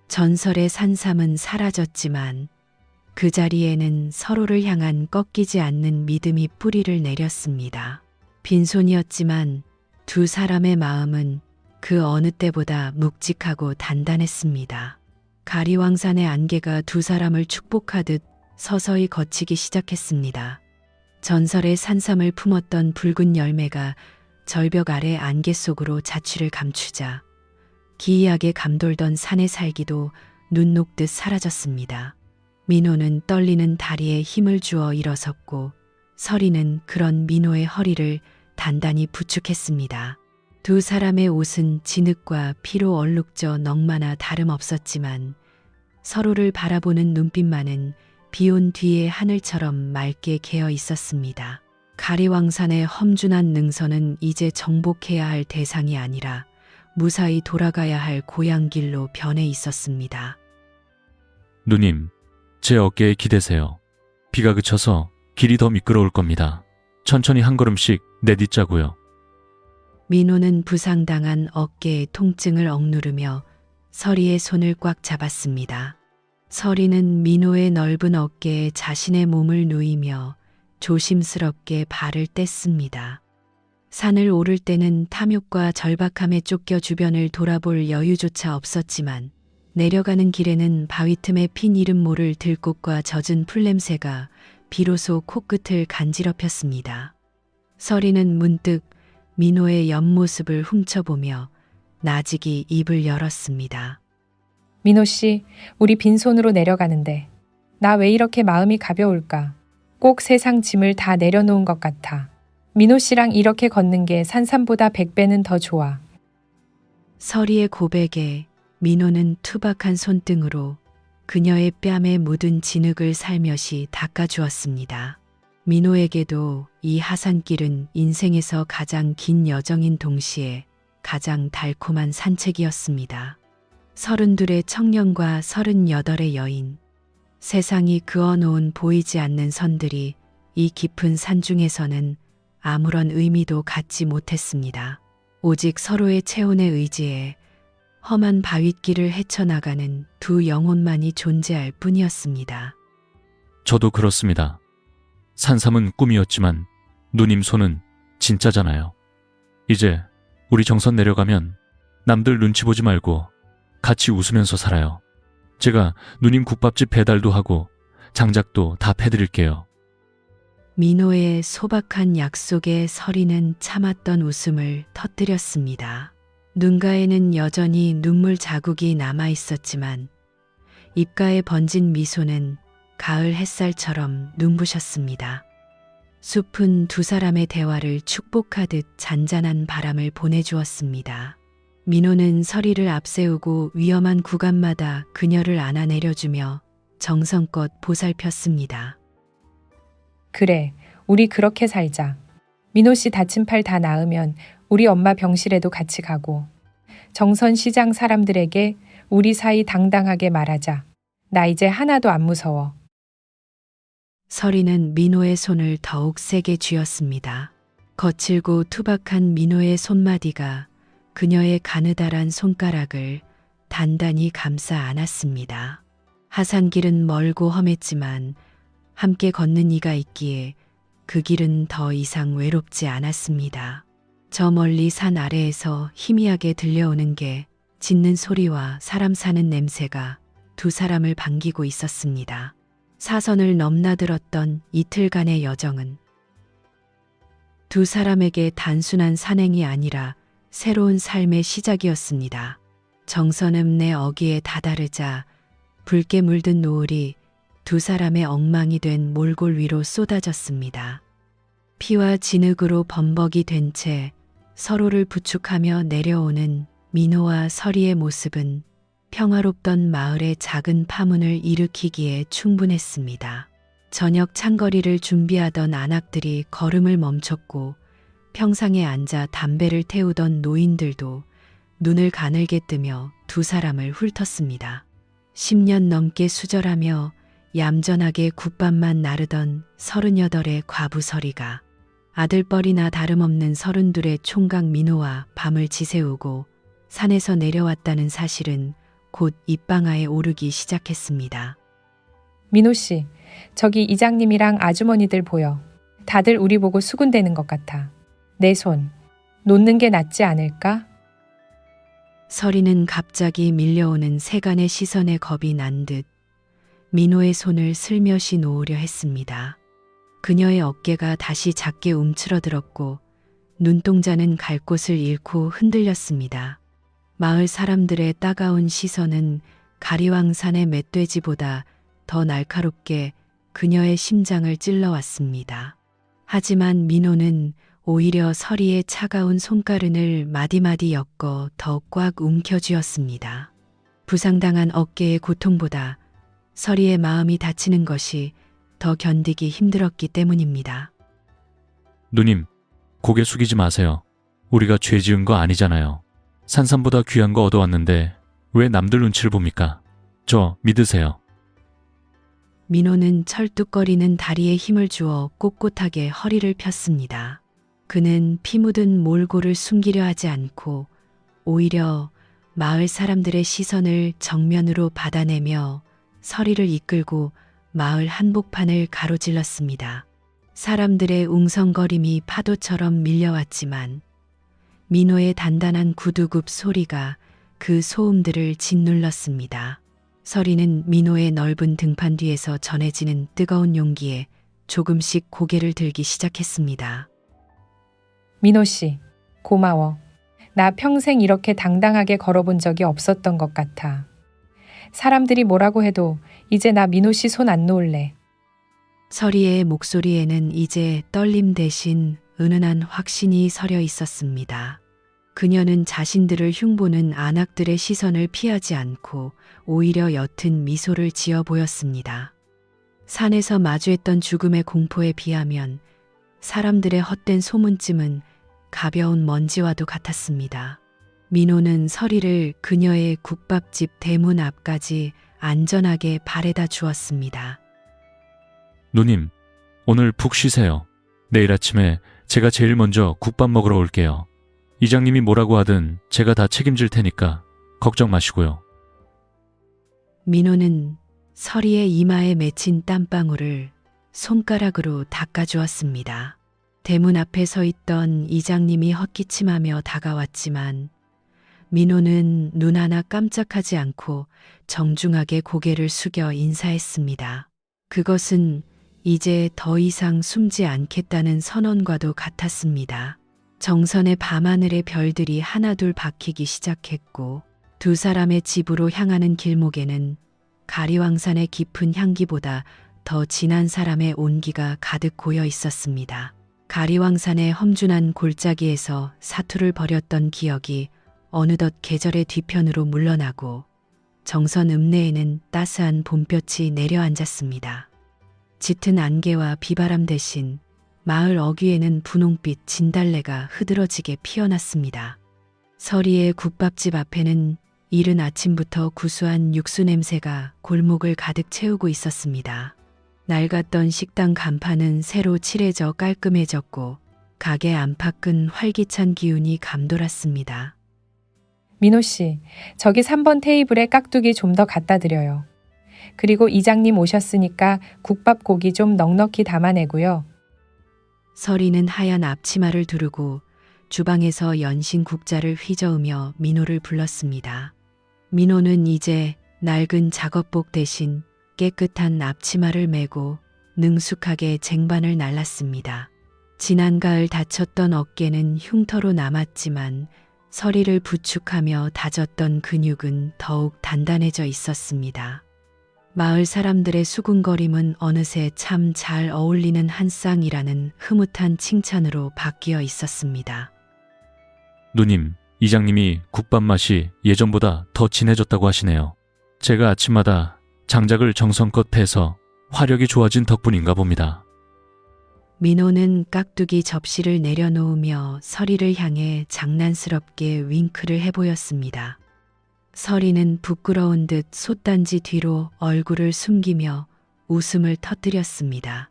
전설의 산삼은 사라졌지만 그 자리에는 서로를 향한 꺾이지 않는 믿음이 뿌리를 내렸습니다. 빈손이었지만 두 사람의 마음은 그 어느 때보다 묵직하고 단단했습니다. 가리왕산의 안개가 두 사람을 축복하듯 서서히 걷히기 시작했습니다. 전설의 산삼을 품었던 붉은 열매가 절벽 아래 안개 속으로 자취를 감추자 기이하게 감돌던 산의 살기도 눈 녹듯 사라졌습니다. 민호는 떨리는 다리에 힘을 주어 일어섰고 서리는 그런 민호의 허리를 단단히 부축했습니다. 두 사람의 옷은 진흙과 피로 얼룩져 넉마나 다름없었지만 서로를 바라보는 눈빛만은 비온 뒤의 하늘처럼 맑게 개어 있었습니다. 가리왕산의 험준한 능선은 이제 정복해야 할 대상이 아니라 무사히 돌아가야 할 고향길로 변해 있었습니다. 누님, 제 어깨에 기대세요. 비가 그쳐서 길이 더 미끄러울 겁니다. 천천히 한 걸음씩 내딛자고요. 민호는 부상당한 어깨의 통증을 억누르며 서리의 손을 꽉 잡았습니다. 서리는 민호의 넓은 어깨에 자신의 몸을 누이며 조심스럽게 발을 뗐습니다. 산을 오를 때는 탐욕과 절박함에 쫓겨 주변을 돌아볼 여유조차 없었지만 내려가는 길에는 바위 틈에 핀 이름 모를 들꽃과 젖은 풀냄새가 비로소 코끝을 간지럽혔습니다. 서리는 문득 민호의 옆모습을 훔쳐보며 나직이 입을 열었습니다. 민호 씨, 우리 빈손으로 내려가는데 나 왜 이렇게 마음이 가벼울까? 꼭 세상 짐을 다 내려놓은 것 같아. 민호 씨랑 이렇게 걷는 게 산삼보다 100배는 더 좋아. 서리의 고백에 민호는 투박한 손등으로 그녀의 뺨에 묻은 진흙을 살며시 닦아주었습니다. 민호에게도 이 하산길은 인생에서 가장 긴 여정인 동시에 가장 달콤한 산책이었습니다. 32의 청년과 38의 여인. 세상이 그어놓은 보이지 않는 선들이 이 깊은 산중에서는 아무런 의미도 갖지 못했습니다. 오직 서로의 체온에 의지해 험한 바윗길을 헤쳐나가는 두 영혼만이 존재할 뿐이었습니다. 저도 그렇습니다. 산삼은 꿈이었지만 누님 손은 진짜잖아요. 이제 우리 정선 내려가면 남들 눈치 보지 말고 같이 웃으면서 살아요. 제가 누님 국밥집 배달도 하고 장작도 다 패드릴게요. 민호의 소박한 약속에 서리는 참았던 웃음을 터뜨렸습니다. 눈가에는 여전히 눈물 자국이 남아 있었지만 입가에 번진 미소는 가을 햇살처럼 눈부셨습니다. 숲은 두 사람의 대화를 축복하듯 잔잔한 바람을 보내주었습니다. 민호는 서리를 앞세우고 위험한 구간마다 그녀를 안아내려주며 정성껏 보살폈습니다. 그래, 우리 그렇게 살자. 민호 씨 다친 팔 다 나으면 우리 엄마 병실에도 같이 가고 정선 시장 사람들에게 우리 사이 당당하게 말하자. 나 이제 하나도 안 무서워. 서리는 민호의 손을 더욱 세게 쥐었습니다. 거칠고 투박한 민호의 손마디가 그녀의 가느다란 손가락을 단단히 감싸 안았습니다. 하산길은 멀고 험했지만 함께 걷는 이가 있기에 그 길은 더 이상 외롭지 않았습니다. 저 멀리 산 아래에서 희미하게 들려오는 게 짖는 소리와 사람 사는 냄새가 두 사람을 반기고 있었습니다. 사선을 넘나들었던 이틀간의 여정은 두 사람에게 단순한 산행이 아니라 새로운 삶의 시작이었습니다. 정선읍내 어귀에 다다르자 붉게 물든 노을이 두 사람의 엉망이 된 몰골 위로 쏟아졌습니다. 피와 진흙으로 범벅이 된 채 서로를 부축하며 내려오는 민호와 서리의 모습은 평화롭던 마을의 작은 파문을 일으키기에 충분했습니다. 저녁 창거리를 준비하던 안악들이 걸음을 멈췄고 평상에 앉아 담배를 태우던 노인들도 눈을 가늘게 뜨며 두 사람을 훑었습니다. 10년 넘게 수절하며 얌전하게 국밥만 나르던 38의 과부 서리가 아들뻘이나 다름없는 32의 총각 민호와 밤을 지새우고 산에서 내려왔다는 사실은 곧 입방아에 오르기 시작했습니다. 민호 씨, 저기 이장님이랑 아주머니들 보여. 다들 우리 보고 수군대는 것 같아. 내 손 놓는 게 낫지 않을까? 서리는 갑자기 밀려오는 세간의 시선에 겁이 난 듯 민호의 손을 슬며시 놓으려 했습니다. 그녀의 어깨가 다시 작게 움츠러들었고 눈동자는 갈 곳을 잃고 흔들렸습니다. 마을 사람들의 따가운 시선은 가리왕산의 멧돼지보다 더 날카롭게 그녀의 심장을 찔러왔습니다. 하지만 민호는 오히려 서리의 차가운 손가른을 마디마디 엮어 더 꽉 움켜쥐었습니다. 부상당한 어깨의 고통보다 서리의 마음이 다치는 것이 더 견디기 힘들었기 때문입니다. 누님, 고개 숙이지 마세요. 우리가 죄 지은 거 아니잖아요. 산삼보다 귀한 거 얻어왔는데 왜 남들 눈치를 봅니까? 저 믿으세요. 민호는 철뚝거리는 다리에 힘을 주어 꼿꼿하게 허리를 폈습니다. 그는 피 묻은 몰골을 숨기려 하지 않고 오히려 마을 사람들의 시선을 정면으로 받아내며 서리를 이끌고 마을 한복판을 가로질렀습니다. 사람들의 웅성거림이 파도처럼 밀려왔지만 민호의 단단한 구두굽 소리가 그 소음들을 짓눌렀습니다. 서리는 민호의 넓은 등판 뒤에서 전해지는 뜨거운 용기에 조금씩 고개를 들기 시작했습니다. 민호 씨, 고마워. 나 평생 이렇게 당당하게 걸어본 적이 없었던 것 같아. 사람들이 뭐라고 해도 이제 나 민호 씨 손 안 놓을래. 서리의 목소리에는 이제 떨림 대신 은은한 확신이 서려 있었습니다. 그녀는 자신들을 흉보는 안악들의 시선을 피하지 않고 오히려 옅은 미소를 지어 보였습니다. 산에서 마주했던 죽음의 공포에 비하면 사람들의 헛된 소문쯤은 가벼운 먼지와도 같았습니다. 민호는 서리를 그녀의 국밥집 대문 앞까지 안전하게 바래다 주었습니다. 누님, 오늘 푹 쉬세요. 내일 아침에 제가 제일 먼저 국밥 먹으러 올게요. 이장님이 뭐라고 하든 제가 다 책임질 테니까 걱정 마시고요. 민호는 서리의 이마에 맺힌 땀방울을 손가락으로 닦아주었습니다. 대문 앞에 서 있던 이장님이 헛기침하며 다가왔지만 민호는 눈 하나 깜짝하지 않고 정중하게 고개를 숙여 인사했습니다. 그것은 이제 더 이상 숨지 않겠다는 선언과도 같았습니다. 정선의 밤하늘의 별들이 하나둘 박히기 시작했고 두 사람의 집으로 향하는 길목에는 가리왕산의 깊은 향기보다 더 진한 사람의 온기가 가득 고여 있었습니다. 가리왕산의 험준한 골짜기에서 사투를 벌였던 기억이 어느덧 계절의 뒤편으로 물러나고 정선 읍내에는 따스한 봄볕이 내려앉았습니다. 짙은 안개와 비바람 대신 마을 어귀에는 분홍빛 진달래가 흐드러지게 피어났습니다. 서리의 국밥집 앞에는 이른 아침부터 구수한 육수 냄새가 골목을 가득 채우고 있었습니다. 낡았던 식당 간판은 새로 칠해져 깔끔해졌고 가게 안팎은 활기찬 기운이 감돌았습니다. 민호 씨, 저기 3번 테이블에 깍두기 좀 더 갖다 드려요. 그리고 이장님 오셨으니까 국밥 고기 좀 넉넉히 담아내고요. 서리는 하얀 앞치마를 두르고 주방에서 연신 국자를 휘저으며 민호를 불렀습니다. 민호는 이제 낡은 작업복 대신 깨끗한 앞치마를 메고 능숙하게 쟁반을 날랐습니다. 지난 가을 다쳤던 어깨는 흉터로 남았지만 서리를 부축하며 다졌던 근육은 더욱 단단해져 있었습니다. 마을 사람들의 수군거림은 어느새 참 잘 어울리는 한 쌍이라는 흐뭇한 칭찬으로 바뀌어 있었습니다. 누님, 이장님이 국밥 맛이 예전보다 더 진해졌다고 하시네요. 제가 아침마다 장작을 정성껏 패서 화력이 좋아진 덕분인가 봅니다. 민호는 깍두기 접시를 내려놓으며 서리를 향해 장난스럽게 윙크를 해보였습니다. 서리는 부끄러운 듯 솥단지 뒤로 얼굴을 숨기며 웃음을 터뜨렸습니다.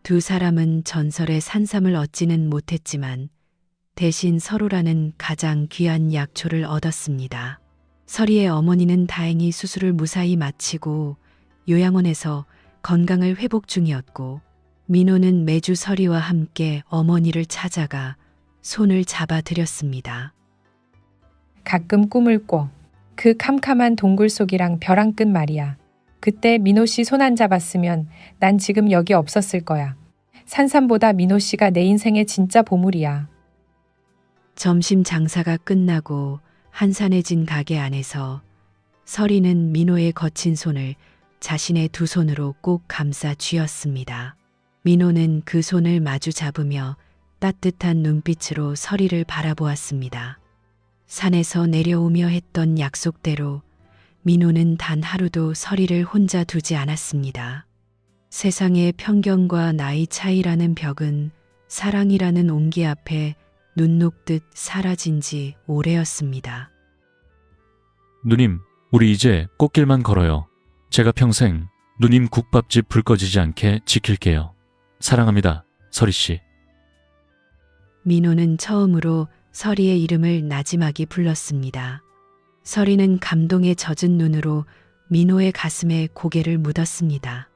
두 사람은 전설의 산삼을 얻지는 못했지만 대신 서로라는 가장 귀한 약초를 얻었습니다. 서리의 어머니는 다행히 수술을 무사히 마치고 요양원에서 건강을 회복 중이었고 민호는 매주 서리와 함께 어머니를 찾아가 손을 잡아드렸습니다. 가끔 꿈을 꿔. 그 캄캄한 동굴 속이랑 벼랑 끝 말이야. 그때 민호 씨 손 안 잡았으면 난 지금 여기 없었을 거야. 산삼보다 민호 씨가 내 인생의 진짜 보물이야. 점심 장사가 끝나고 한산해진 가게 안에서 서리는 민호의 거친 손을 자신의 두 손으로 꼭 감싸 쥐었습니다. 민호는 그 손을 마주 잡으며 따뜻한 눈빛으로 서리를 바라보았습니다. 산에서 내려오며 했던 약속대로 민호는 단 하루도 서리를 혼자 두지 않았습니다. 세상의 편견과 나이 차이라는 벽은 사랑이라는 옹기 앞에 눈 녹듯 사라진 지 오래였습니다. 누님, 우리 이제 꽃길만 걸어요. 제가 평생 누님 국밥집 불 꺼지지 않게 지킬게요. 사랑합니다, 서리씨. 민호는 처음으로 서리의 이름을 나지막이 불렀습니다. 서리는 감동에 젖은 눈으로 민호의 가슴에 고개를 묻었습니다.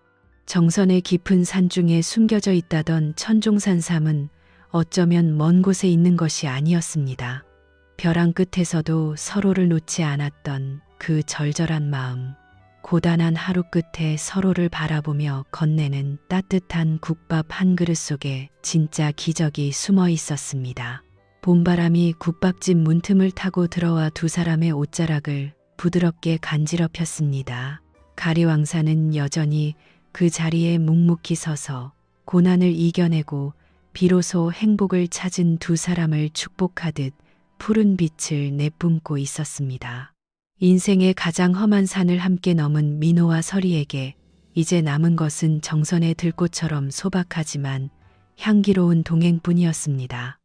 정선의 깊은 산중에 숨겨져 있다던 천종산삼은 어쩌면 먼 곳에 있는 것이 아니었습니다. 벼랑 끝에서도 서로를 놓지 않았던 그 절절한 마음, 고단한 하루 끝에 서로를 바라보며 건네는 따뜻한 국밥 한 그릇 속에 진짜 기적이 숨어 있었습니다. 봄바람이 국밥집 문틈을 타고 들어와 두 사람의 옷자락을 부드럽게 간지럽혔습니다. 가리왕산은 여전히 그 자리에 묵묵히 서서 고난을 이겨내고 비로소 행복을 찾은 두 사람을 축복하듯 푸른 빛을 내뿜고 있었습니다. 인생의 가장 험한 산을 함께 넘은 민호와 서리에게 이제 남은 것은 정선의 들꽃처럼 소박하지만 향기로운 동행뿐이었습니다.